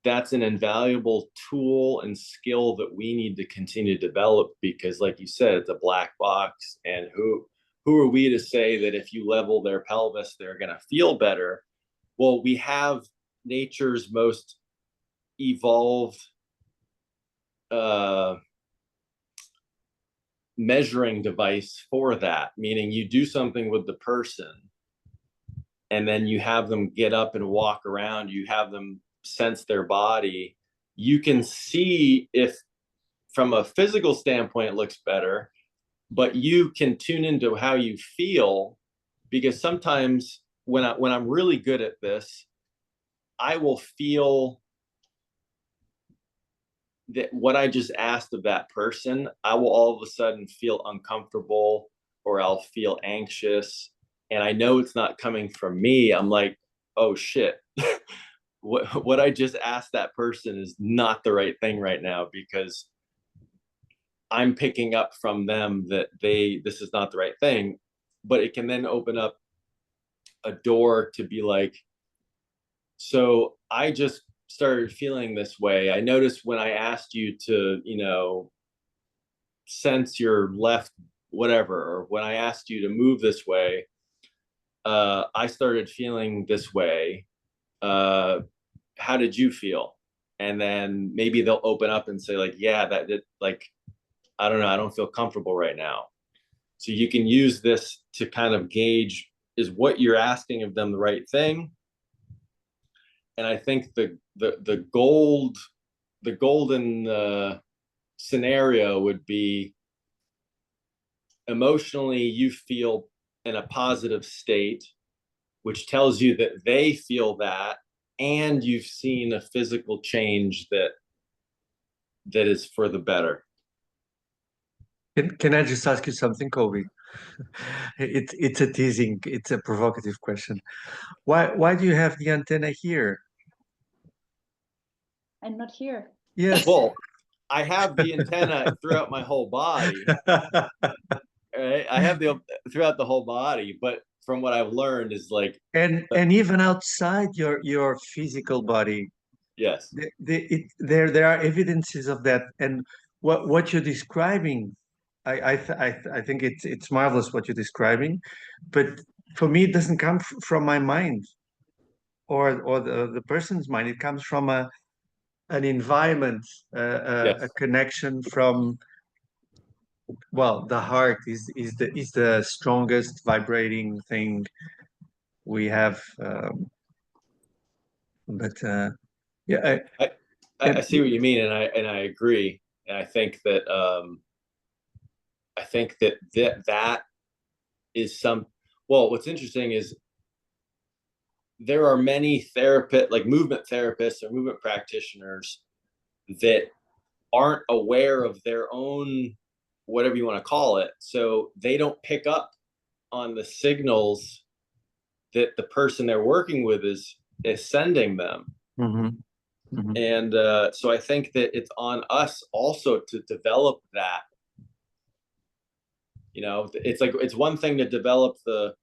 that's an invaluable tool and skill that we need to continue to develop, because like you said, it's a black box, and who are we to say that if you level their pelvis, they're going to feel better? Well, we have nature's most evolved measuring device for that, meaning you do something with the person and then you have them get up and walk around, you have them sense their body. You can see if from a physical standpoint it looks better, but you can tune into how you feel, because sometimes when I'm really good at this, I will feel that what I just asked of that person, I will all of a sudden feel uncomfortable, or I'll feel anxious, and I know it's not coming from me. I'm like, oh shit, what I just asked that person is not the right thing right now, because I'm picking up from them that this is not the right thing. But it can then open up a door to be like, so I just started feeling this way. I noticed when I asked you to, sense your left whatever, or when I asked you to move this way, I started feeling this way. How did you feel? And then maybe they'll open up and say like, yeah, that did, like, I don't know, I don't feel comfortable right now. So you can use this to kind of gauge, is what you're asking of them the right thing? I think the golden scenario would be emotionally you feel in a positive state, which tells you that they feel that, and you've seen a physical change that is for the better. Can I just ask you something, Colby? It's a teasing, it's a provocative question. Why do you have the antenna here? I'm not here. Yes. Well, I have the antenna throughout my whole body. Right? I have the throughout the whole body, but from what I've learned is like, and even outside your physical body, yes, there are evidences of that. And what you're describing, I think it's marvelous what you're describing, but for me it doesn't come from my mind or the person's mind. It comes from an environment, yes, a connection from, well, the heart is the strongest vibrating thing we have. But yeah, I see what you mean, and I agree, and I think that is some. Well, what's interesting is there are many like movement therapists or movement practitioners that aren't aware of their own, whatever you want to call it, so they don't pick up on the signals that the person they're working with is sending them. mhm, mhm. And so I think that it's on us also to develop that. It's one thing to develop the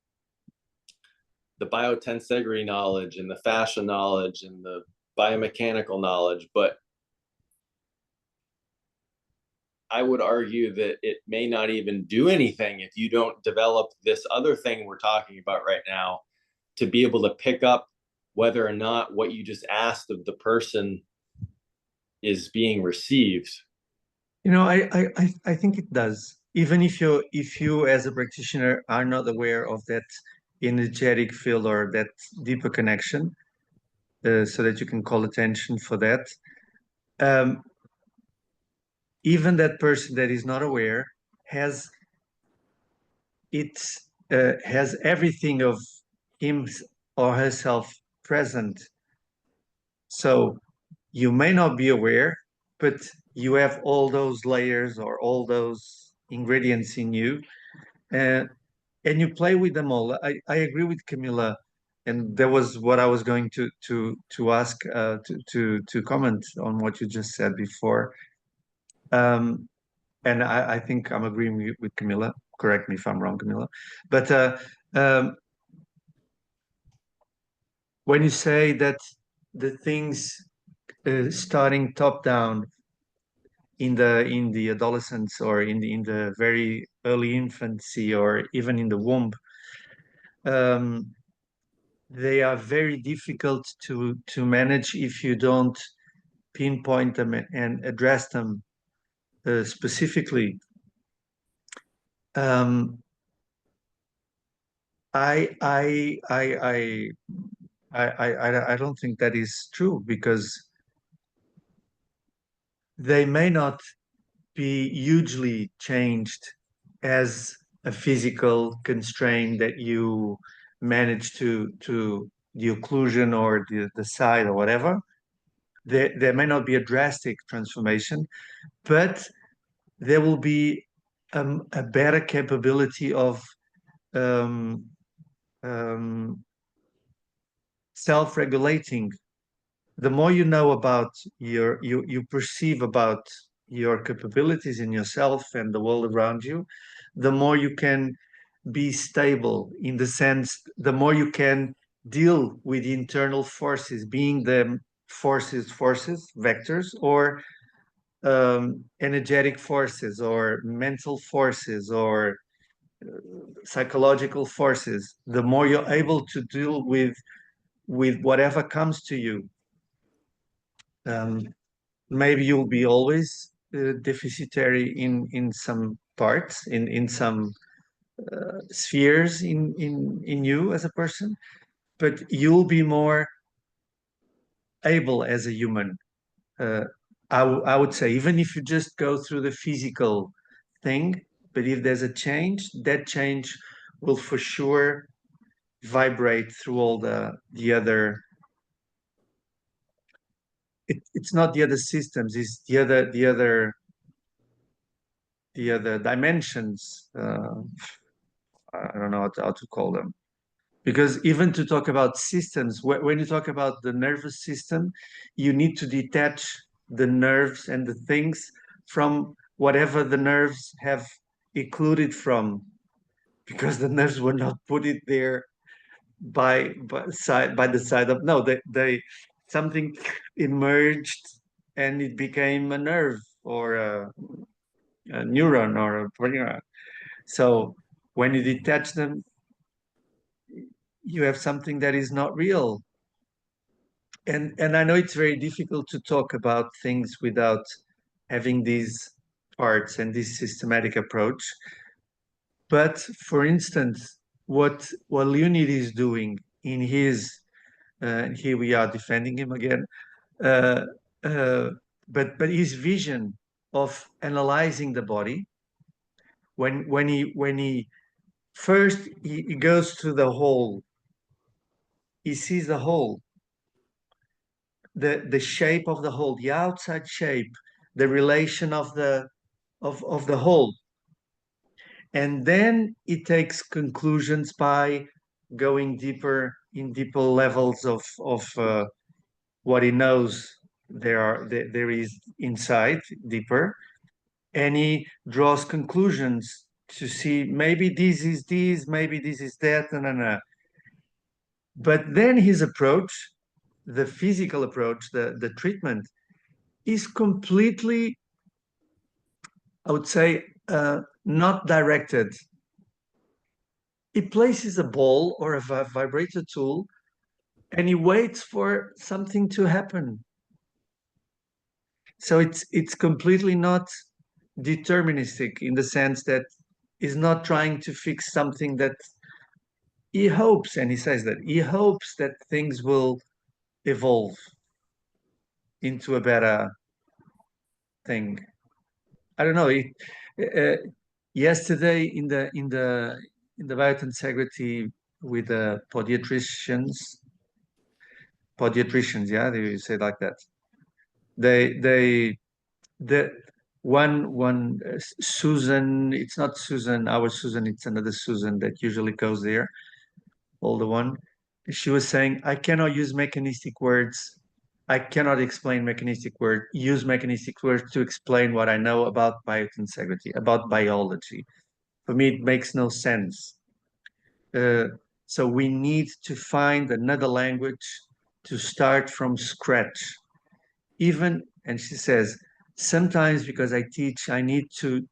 biotensegrity knowledge and the fascia knowledge and the biomechanical knowledge, but I would argue that it may not even do anything if you don't develop this other thing we're talking about right now, to be able to pick up whether or not what you just asked of the person is being received. I think it does. Even if you as a practitioner are not aware of that energetic field or that deeper connection, so that you can call attention for that. Um, Even that person that is not aware has it has everything of him or herself present. So you may not be aware, but you have all those layers or all those ingredients in you, uh, and you play with them all. I agree with Camila, and that was what I was going to ask, to comment on what you just said before. Um, and I think I'm agreeing with Camila. Correct me if I'm wrong, Camila. But when you say that the things starting top down in the adolescence or in the very early infancy or even in the womb, um, they are very difficult to manage if you don't pinpoint them and address them specifically. Um, I, I I I I don't think that is true because they may not be hugely changed as a physical constraint that you manage to the occlusion or the side or whatever. There may not be a drastic transformation, but there will be a better capability of um, um, self-regulating. The more you know about you perceive about your capabilities in yourself and the world around you, the more you can be stable, in the sense the more you can deal with internal forces, being the forces vectors, or energetic forces or mental forces or psychological forces. The more you're able to deal with whatever comes to you, um, maybe you'll be always deficitary in some parts, in some spheres in you as a person, but you'll be more able as a human. I would say, even if you just go through the physical thing, but if there's a change, that change will for sure vibrate through all the other. It's not the other systems, it's the other dimensions. I don't know how to call them. Because even to talk about systems, when you talk about the nervous system, you need to detach the nerves and the things from whatever the nerves have occluded from, because the nerves were not put it there by the side of, no, they something emerged and it became a nerve or a neuron or a neuron. So when you detach them, you have something that is not real. And I know it's very difficult to talk about things without having these parts and this systematic approach. But for instance, what Leonid is doing in his, here we are defending him again, uh, uh, but his vision of analyzing the body, when he first he goes to the whole, he sees the whole, the shape of the whole, the outside shape, the relation of the whole. And then it takes conclusions by going deeper in deeper levels of what he knows there is inside deeper. And he draws conclusions to see maybe this is this, maybe this is that, and. But then his approach, the physical approach, the treatment, is completely, I would say, not directed. He places a ball or a vibrator tool and he waits for something to happen. So it's completely not deterministic in the sense that he's not trying to fix something that he hopes, and he says that he hopes that things will evolve into a better thing. I don't know. Yesterday in the biointegrity with the podiatricians, yeah, they say like that. The one Susan, it's not Susan, our Susan, it's another Susan that usually goes there, older one. She was saying, I cannot use mechanistic words. I cannot explain use mechanistic words to explain what I know about biointegrity, about biology. For me, it makes no sense. So we need to find another language to start from scratch. Even, and she says, sometimes because I teach, I need to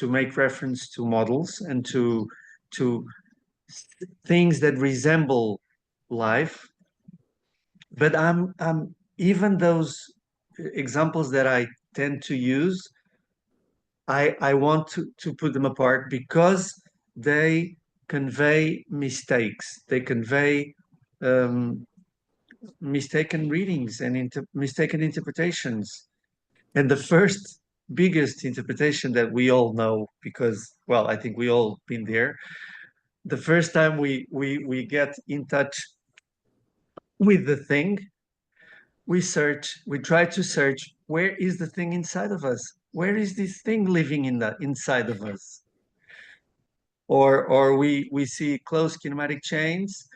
make reference to models and to things that resemble life. But I'm even those examples that I tend to use, I want to put them apart because they convey mistakes. They convey mistaken readings and mistaken interpretations. And the first biggest interpretation that we all know, because, well, I think we all been there. The first time we get in touch with the thing, we try to search, where is the thing inside of us? Where is this thing living inside of us? Or we see closed kinematic chains.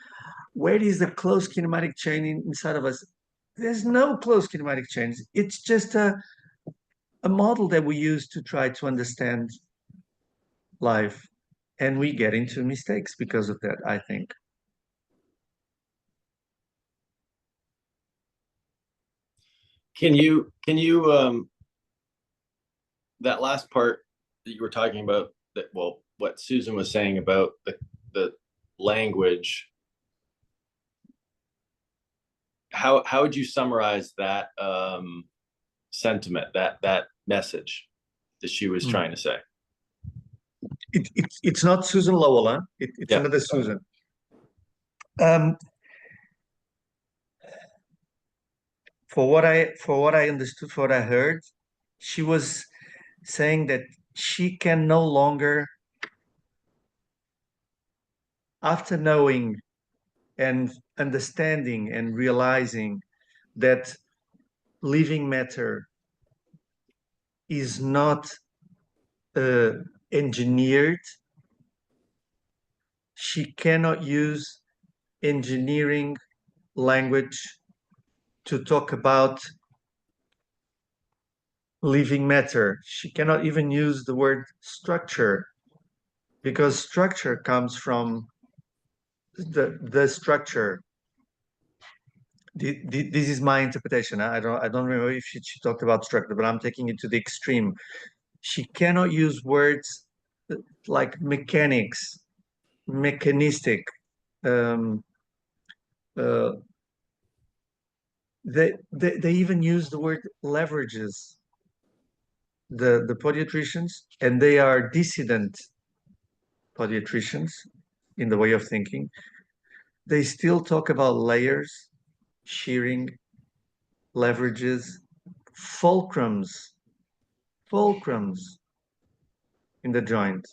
Where is the closed kinematic chain inside of us? There's no closed kinematic chains. It's just a model that we use to try to understand life. And we get into mistakes because of that, I think. Can you that last part that you were talking about, that, well, what Susan was saying about the language, how would you summarize that sentiment, that message that she was trying to say? It's not Susan Lowell, huh? It's Yeah. another Susan. for what I understood, for what I heard, she was saying that she can no longer, after knowing and understanding and realizing that living matter is not engineered, she cannot use engineering language to talk about living matter. She cannot even use the word structure, because structure comes from the structure. This is my interpretation. I don't remember if she talked about structure, but I'm taking it to the extreme. She cannot use words like mechanics, mechanistic. Um, uh, they even use the word leverages, the podiatricians, and they are dissident podiatricians in the way of thinking. They still talk about layers, shearing, leverages, fulcrums, fulcrums in the joint.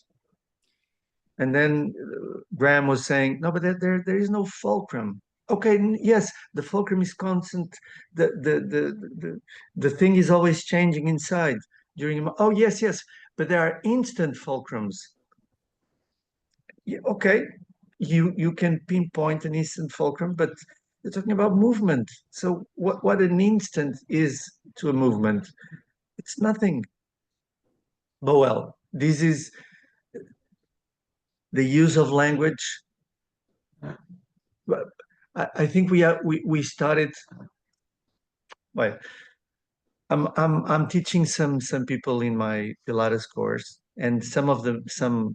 And then Graham was saying, no, but there is no fulcrum. Okay, yes, the fulcrum is constant. The thing is always changing inside during. Oh, yes, but there are instant fulcrums. Yeah, okay, you can pinpoint an instant fulcrum, but you're talking about movement. So what an instant is to a movement? It's nothing. But well, this is the use of language. But I think we started. Well, I'm teaching some people in my Pilates course, and some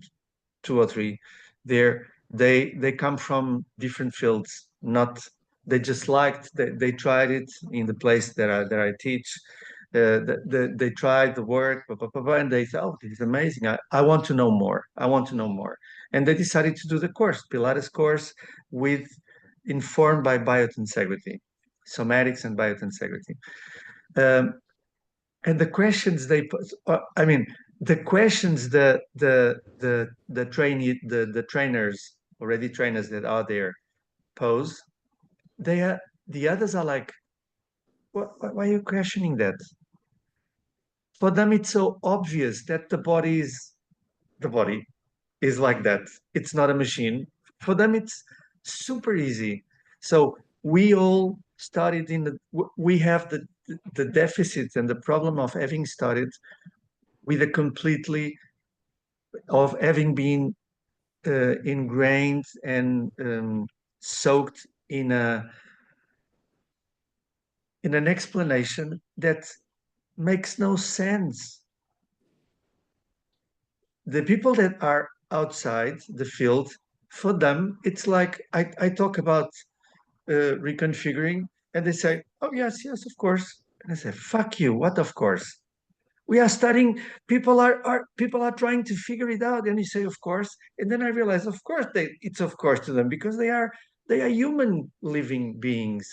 two or three, they come from different fields. Not they just liked they tried it in the place that I teach. They tried the work, blah, blah, blah, blah, and they thought, oh, this is amazing. I want to know more. I want to know more. And they decided to do the course, Pilates course, with informed by biotensegrity, somatics and biotensegrity. And the questions they put, I mean, the questions the trainers, already trainers that are there, pose, the others are like, why are you questioning that? For them, it's so obvious that the body is like that. It's not a machine. For them, it's super easy. So we all started we have the deficit and the problem of having started with a completely, of having been ingrained and soaked in an explanation that makes no sense. The people that are outside the field, for them, it's like I talk about reconfiguring, and they say, "Oh yes, of course." And I say, "Fuck you! What of course?" We are studying. People are trying to figure it out, and you say, "Of course." And then I realize, of course, it's of course to them, because they are human living beings.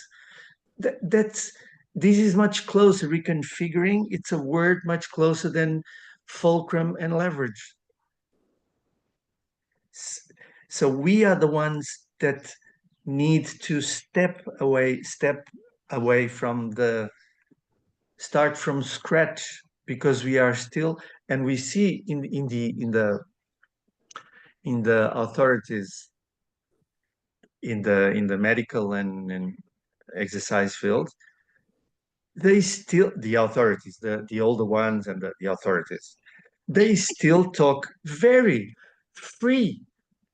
That's this is much closer. Reconfiguring. It's a word much closer than fulcrum and leverage. So we are the ones that need to step away from start from scratch, because we are still, and we see in the authorities, in the medical and exercise field, they still, the authorities, the older ones and the authorities, they still talk very free,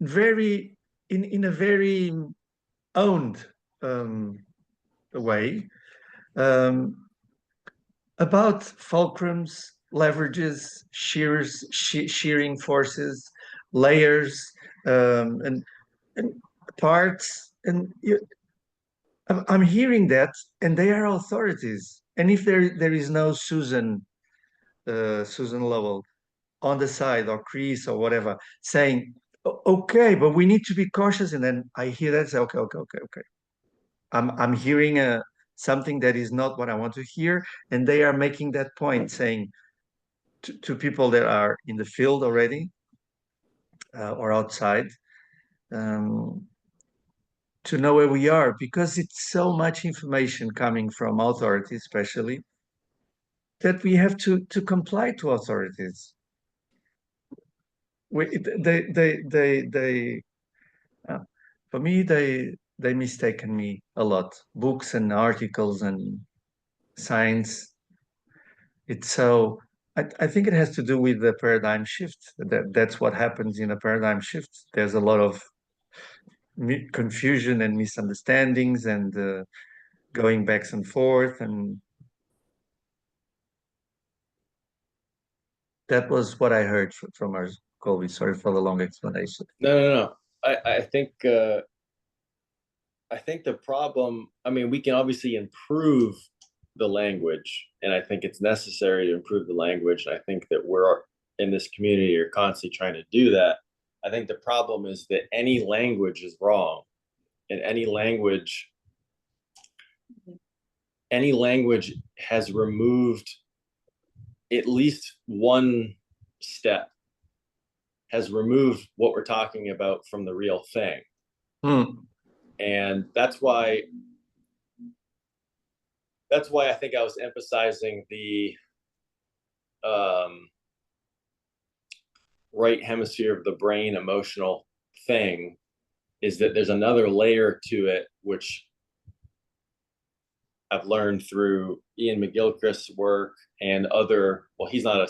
very in a very owned way, about fulcrums, leverages, shearing forces, layers, and parts. And I'm hearing that, and they are authorities. And if there is no Susan Lowell on the side, or Chris or whatever, saying, okay, but we need to be cautious. And then I hear that, say, okay. I'm hearing something that is not what I want to hear, and they are making that point, saying to people that are in the field already or outside, to know where we are, because it's so much information coming from authorities, especially, that we have to comply to authorities. They for me, they mistaken me a lot. Books and articles and science. It's so. I think it has to do with the paradigm shift. That's what happens in a paradigm shift. There's a lot of confusion and misunderstandings and going back and forth, and that was what I heard from our Colby. Sorry for the long explanation. No. I think the problem, I mean, we can obviously improve the language, and I think it's necessary to improve the language. I think that we're in this community are constantly trying to do that. I think the problem is that any language is wrong, and any language has removed at least one step, has removed what we're talking about from the real thing. And that's why I think I was emphasizing the right hemisphere of the brain emotional thing, is that there's another layer to it, which I've learned through Ian McGilchrist's work and other, well, he's not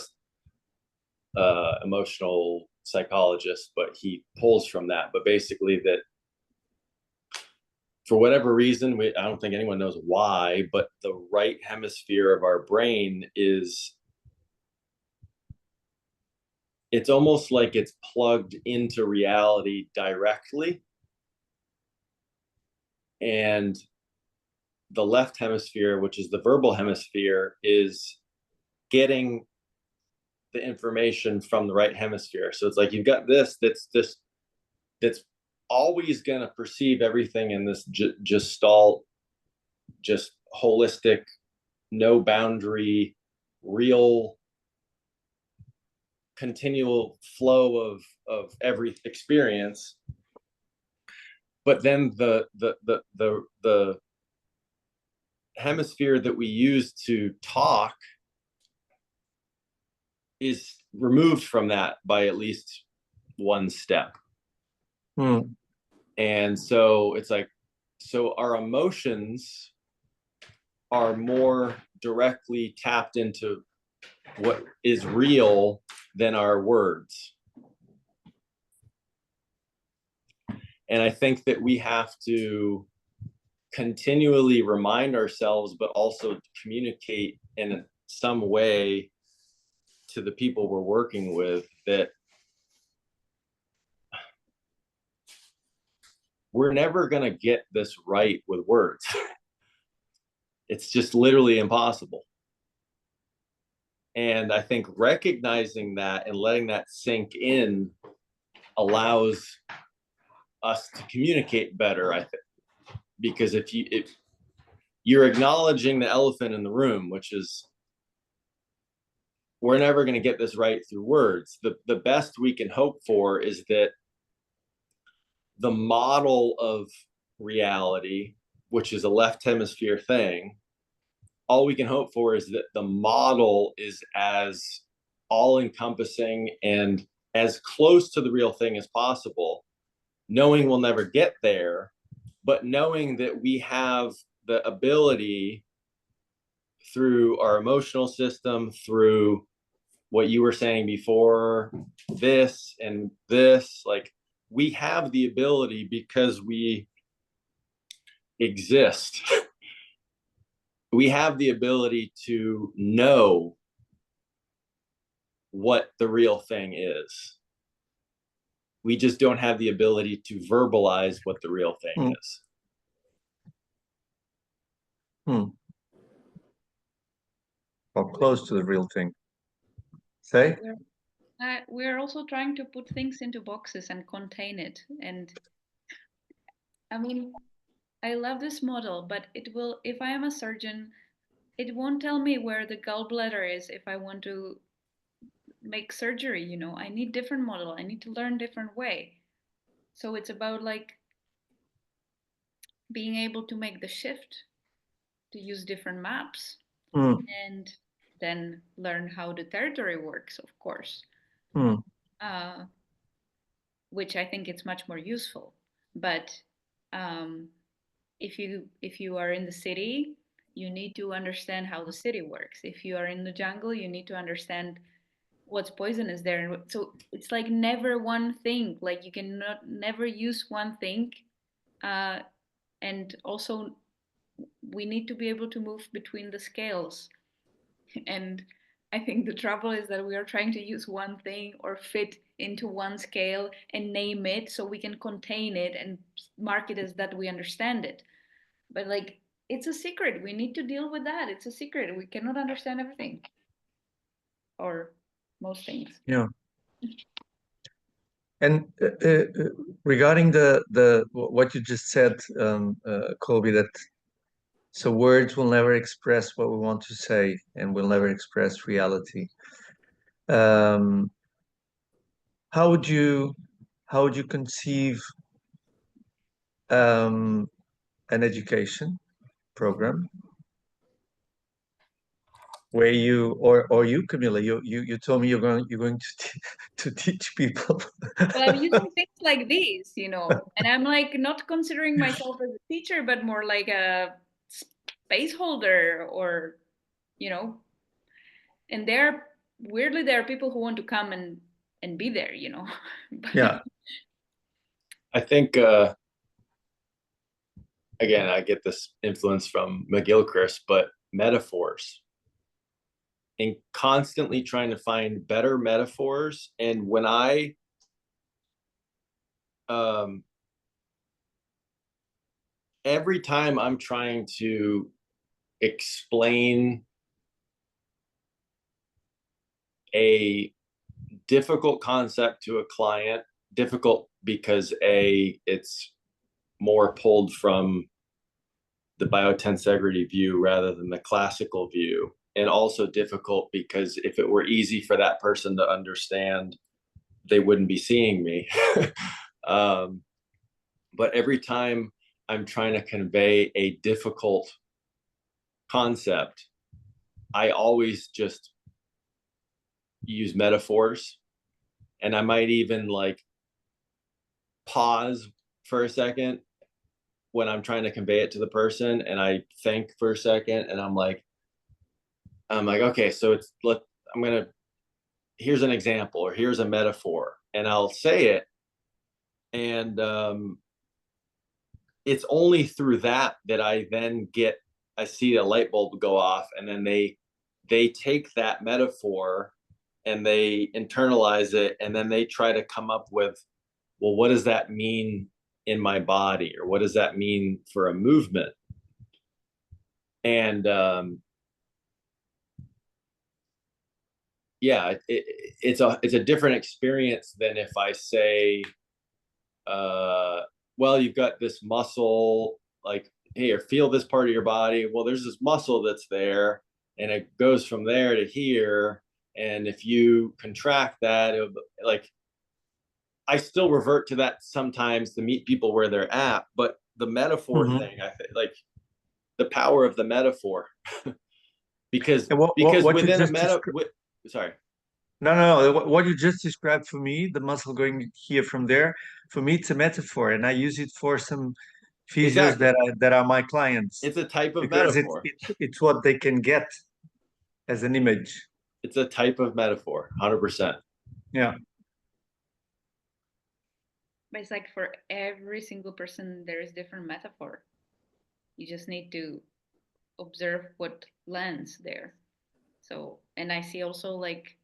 a emotional psychologist, but he pulls from that. But basically that for whatever reason, I don't think anyone knows why, but the right hemisphere of our brain is, it's almost like it's plugged into reality directly. And the left hemisphere, which is the verbal hemisphere, is getting the information from the right hemisphere. So it's like you've got this that's always going to perceive everything in this gestalt, just holistic, no boundary, real, continual flow of every experience. But then the hemisphere that we use to talk is removed from that by at least one step. And so it's like, so our emotions are more directly tapped into what is real than our words. And I think that we have to continually remind ourselves, but also communicate in some way to the people we're working with, that we're never going to get this right with words. It's just literally impossible. And I think recognizing that and letting that sink in allows us to communicate better, I think. Because if you're acknowledging the elephant in the room, which is, we're never going to get this right through words. The best we can hope for is that the model of reality, which is a left hemisphere thing, all we can hope for is that the model is as all-encompassing and as close to the real thing as possible, knowing we'll never get there, but knowing that we have the ability through our emotional system, through what you were saying before, this and this, like, we have the ability, because we exist, we have the ability to know what the real thing is. We just don't have the ability to verbalize what the real thing is. Or close to the real thing. Say? We're also trying to put things into boxes and contain it. And I mean, I love this model, but it will, if I am a surgeon, it won't tell me where the gallbladder is if I want to make surgery, you know. I need different model. I need to learn different way. So it's about like being able to make the shift, to use different maps, Mm, and then learn how the territory works, of course, mm, uh, which I think it's much more useful. But um, if you are in the city, you need to understand how the city works. If you are in the jungle, you need to understand what's poisonous there. And so it's like never one thing. Like you cannot never use one thing. Uh, and also we need to be able to move between the scales. And I think the trouble is that we are trying to use one thing or fit into one scale and name it so we can contain it and mark it as that we understand it. But like it's a secret. We need to deal with that. It's a secret. We cannot understand everything or most things. yeah. And regarding what you just said, Colby, that so words will never express what we want to say and will never express reality. Um, how would you conceive an education program where you or you, Camila, you told me you're going to to teach people. Well, I'm using things like these, you know, and I'm like not considering myself as a teacher, but more like a space holder or, you know, and there, weirdly, there are people who want to come and be there, you know. But Yeah. I think again, I get this influence from McGilchrist, but metaphors and constantly trying to find better metaphors. And when I every time I'm trying to explain a difficult concept to a client, difficult because it's more pulled from the biotensegrity view rather than the classical view, and also difficult because if it were easy for that person to understand, they wouldn't be seeing me. But every time I'm trying to convey a difficult concept, I always just use metaphors, and I might even like pause for a second when I'm trying to convey it to the person, and I think for a second, and I'm like, okay, so I'm gonna, here's an example or here's a metaphor, and I'll say it, and it's only through that I then I see a light bulb go off, and then they take that metaphor and they internalize it, and then they try to come up with, well, what does that mean in my body, or what does that mean for a movement? And yeah, it's a different experience than if I say, well, you've got this muscle, like, hey, or feel this part of your body. Well, there's this muscle that's there, and it goes from there to here. And if you contract that, like, I still revert to that sometimes to meet people where they're at. But the metaphor Mhm. thing, I think, like the power of the metaphor, because And what you within a just sorry. no, what you just described for me, the muscle going here from there, for me it's a metaphor, and I use it for some physios Exactly. that are my clients It's a type of because metaphor. it's what they can get as an image. It's a type of metaphor, 100%. Yeah. But it's like for every single person, there is different metaphor. You just need to observe what lands there. So, and I see also like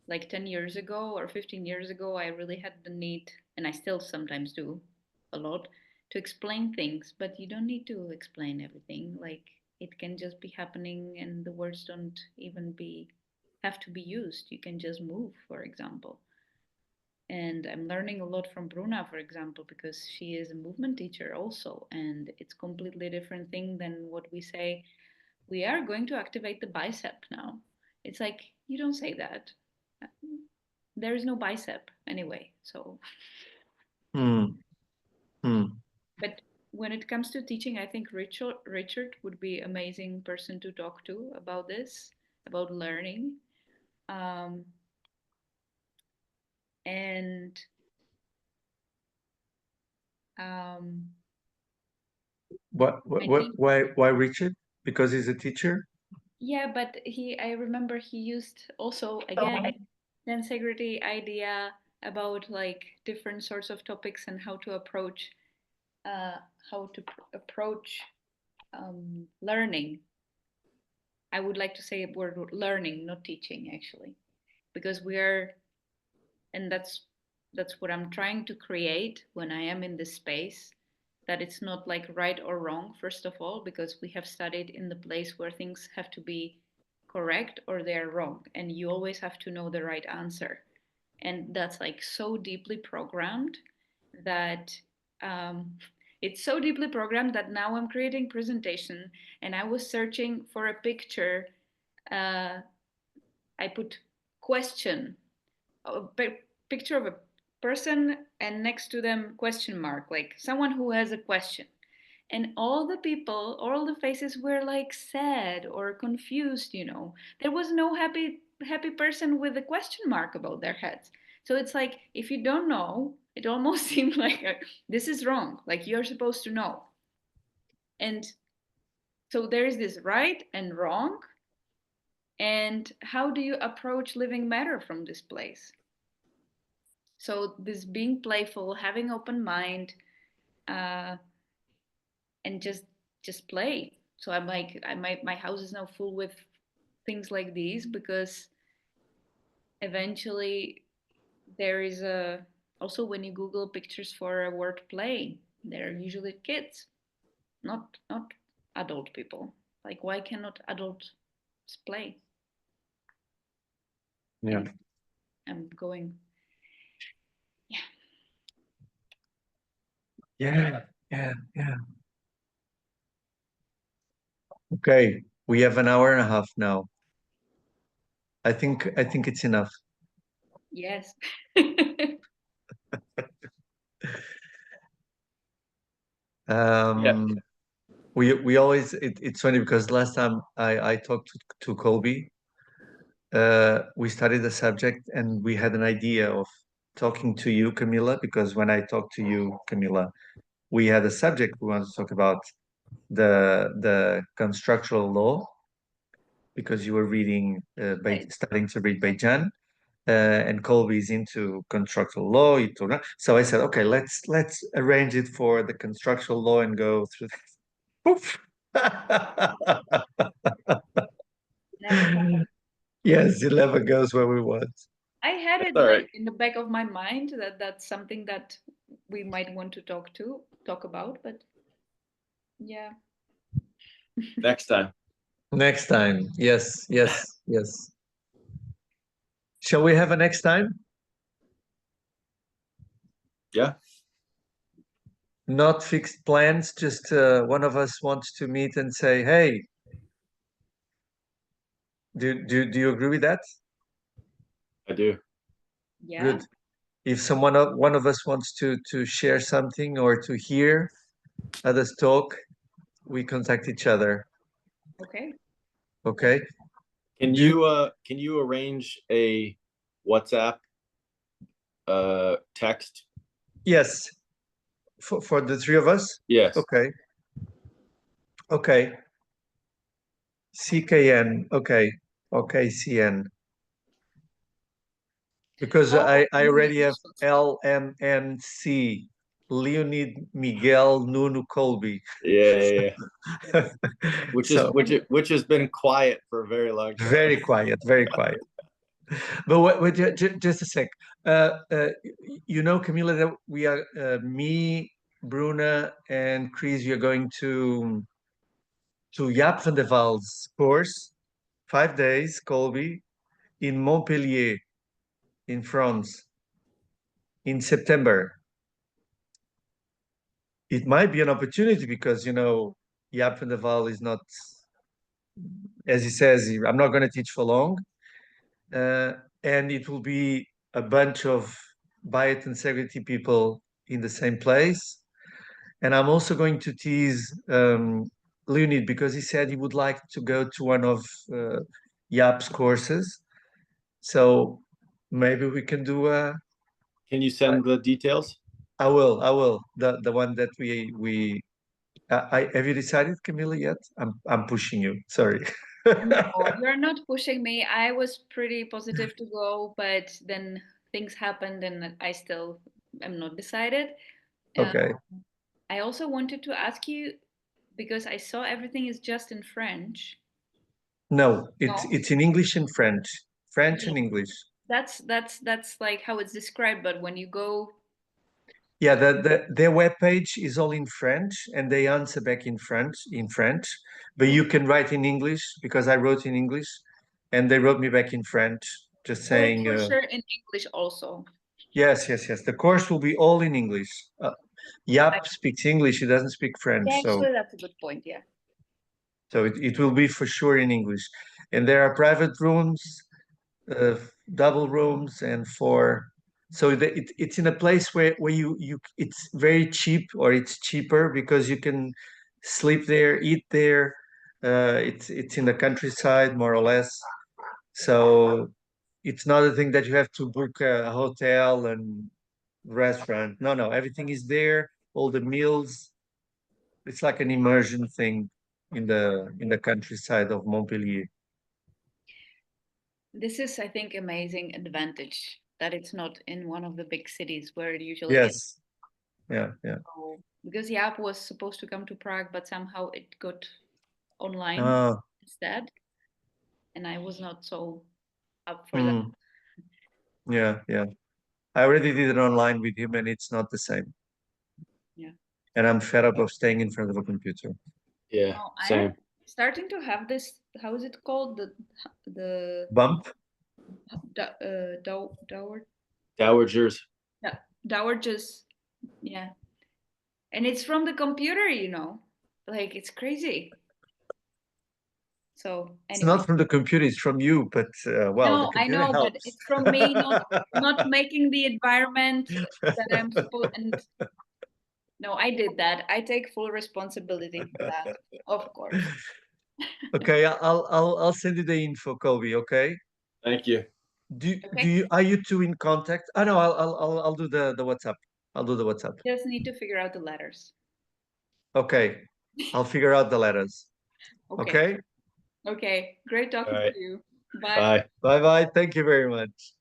10 years ago or 15 years ago, I really had the need, and I still sometimes do a lot, to explain things, but you don't need to explain everything. Like it can just be happening and the words don't even have to be used. You can just move, for example. And I'm learning a lot from Bruna, for example, because she is a movement teacher also, and it's completely different thing than what we say. We are going to activate the bicep now. It's like you don't say that. There is no bicep anyway. So, Hmm. Hmm. but when it comes to teaching, I think Richard would be amazing person to talk to about this, about learning. Um, and um, I think Why Richard? Because he's a teacher? yeah, but I remember he used also again tensegrity idea about like different sorts of topics and how to approach uh, approach learning. I would like to say a word learning, not teaching actually, because we are, and that's what I'm trying to create when I am in this space. That it's not like right or wrong, first of all, because we have studied in the place where things have to be correct or they're wrong, and you always have to know the right answer. And that's like so deeply programmed that um, it's so deeply programmed that now I'm creating presentation and I was searching for a picture. Uh, I put question, a picture of a person and next to them question mark, like someone who has a question. And all the people, all the faces were like sad or confused, you know. There was no happy person with a question mark above their heads. So it's like if you don't know, it almost seemed like this is wrong, like you're supposed to know. And so there is this right and wrong, and how do you approach living matter from this place? So this being playful, having open mind, uh, and just play. So I'm like, my house is now full with things like these because eventually there is a, also when you Google pictures for a word play, they're usually kids, not adult people. Like why cannot adults play? Yeah. And I'm going, yeah. Yeah. Yeah. Yeah. Okay. We have an hour and a half now. I think it's enough. Yes. Um, we always it's funny because last time I talked to Colby, we studied the subject and we had an idea of talking to you, Kamila, because when I talked to you, Kamila, we had a subject we wanted to talk about the constructural law because you were reading Right. starting to read Beijan, and Colby is into constructural law. So I said, okay, let's arrange it for the constructural law and go through this. Poof. Never happened. Yes, it never goes where we want. I had That's it all right. like in the back of my mind that that's something that we might want to talk about, but yeah. Next time. Next time. Yes, yes, yes. Shall we have a next time? Yeah. Not fixed plans, just one of us wants to meet and say, hey, do you agree with that? I do. Yeah. Good. If one of us wants to share something or to hear others talk, we contact each other. Okay. Okay. Can you arrange a WhatsApp text? Yes. For the three of us? Yes. Okay. Okay. CKN. Okay. Okay, CN. Because Oh, I already have LMNC, Leonid Miguel Nuno Colby. Yeah. Which is So which has been quiet for a very long time. very quiet, very quiet. But just a sec. You know, Kamila, that we are me, Bruna, and Chris. We are going to Jaap van der Waal's course, 5 days, Colby, in Montpellier, in France. in September. It might be an opportunity because, you know, Jaap van der Waal is not, as he says, I'm not going to teach for long. And it will be a bunch of biointegrity people in the same place. And I'm also going to tease Leonid because he said he would like to go to one of Jaap's courses. So maybe we can do a. Can you send the details? I will. The one that we. Have you decided, Kamila, yet? I'm pushing you. Sorry. No, you're not pushing me. I was pretty positive to go, but then things happened and I still am not decided. Okay. I also wanted to ask you because I saw everything is just in French. No, No? it's in English and French. French Yeah. and English. That's like how it's described, but when you go, Yeah, their webpage is all in French and they answer back in French, but you can write in English because I wrote in English and they wrote me back in French, just oh, it's saying, for sure in English also. yes. The course will be all in English. Jaap speaks English, he doesn't speak French, Yeah, so actually, that's a good point. Yeah. it will be for sure in English. And there are private rooms, double rooms, and so it's in a place where you it's very cheap or it's cheaper because you can sleep there, eat there. It's in the countryside more or less. So it's not a thing that you have to book a hotel and restaurant. No, everything is there, all the meals. It's like an immersion thing in the countryside of Montpellier. This is, I think, amazing advantage that it's not in one of the big cities where it usually is. Yes. Yeah. So, because Jaap was supposed to come to Prague, but somehow it got online Ah, instead, and I was not so up for that. mm, yeah. I already did it online with him and it's not the same. Yeah. And I'm fed up of staying in front of a computer. Yeah, No, I am same. starting to have this. How is it called? The Bump? Dower Dowagers. Dowagers. Yeah, and it's from the computer, like it's crazy. So It's anyway. not from the computer, it's from you, but well, the No, I computer know, but helps. it's from me not making the environment that I'm supposed. And no, I did that. I take full responsibility for that, of course. Okay, I'll send you the info, Colby, okay? Thank you. Do Okay, you are you two in contact? Oh no, I'll do the WhatsApp. I'll do the WhatsApp. just need to figure out the letters. Okay. I'll figure out the letters. Okay, Okay? okay. Great All talking right. to you. Bye. Bye. Bye bye. Thank you very much.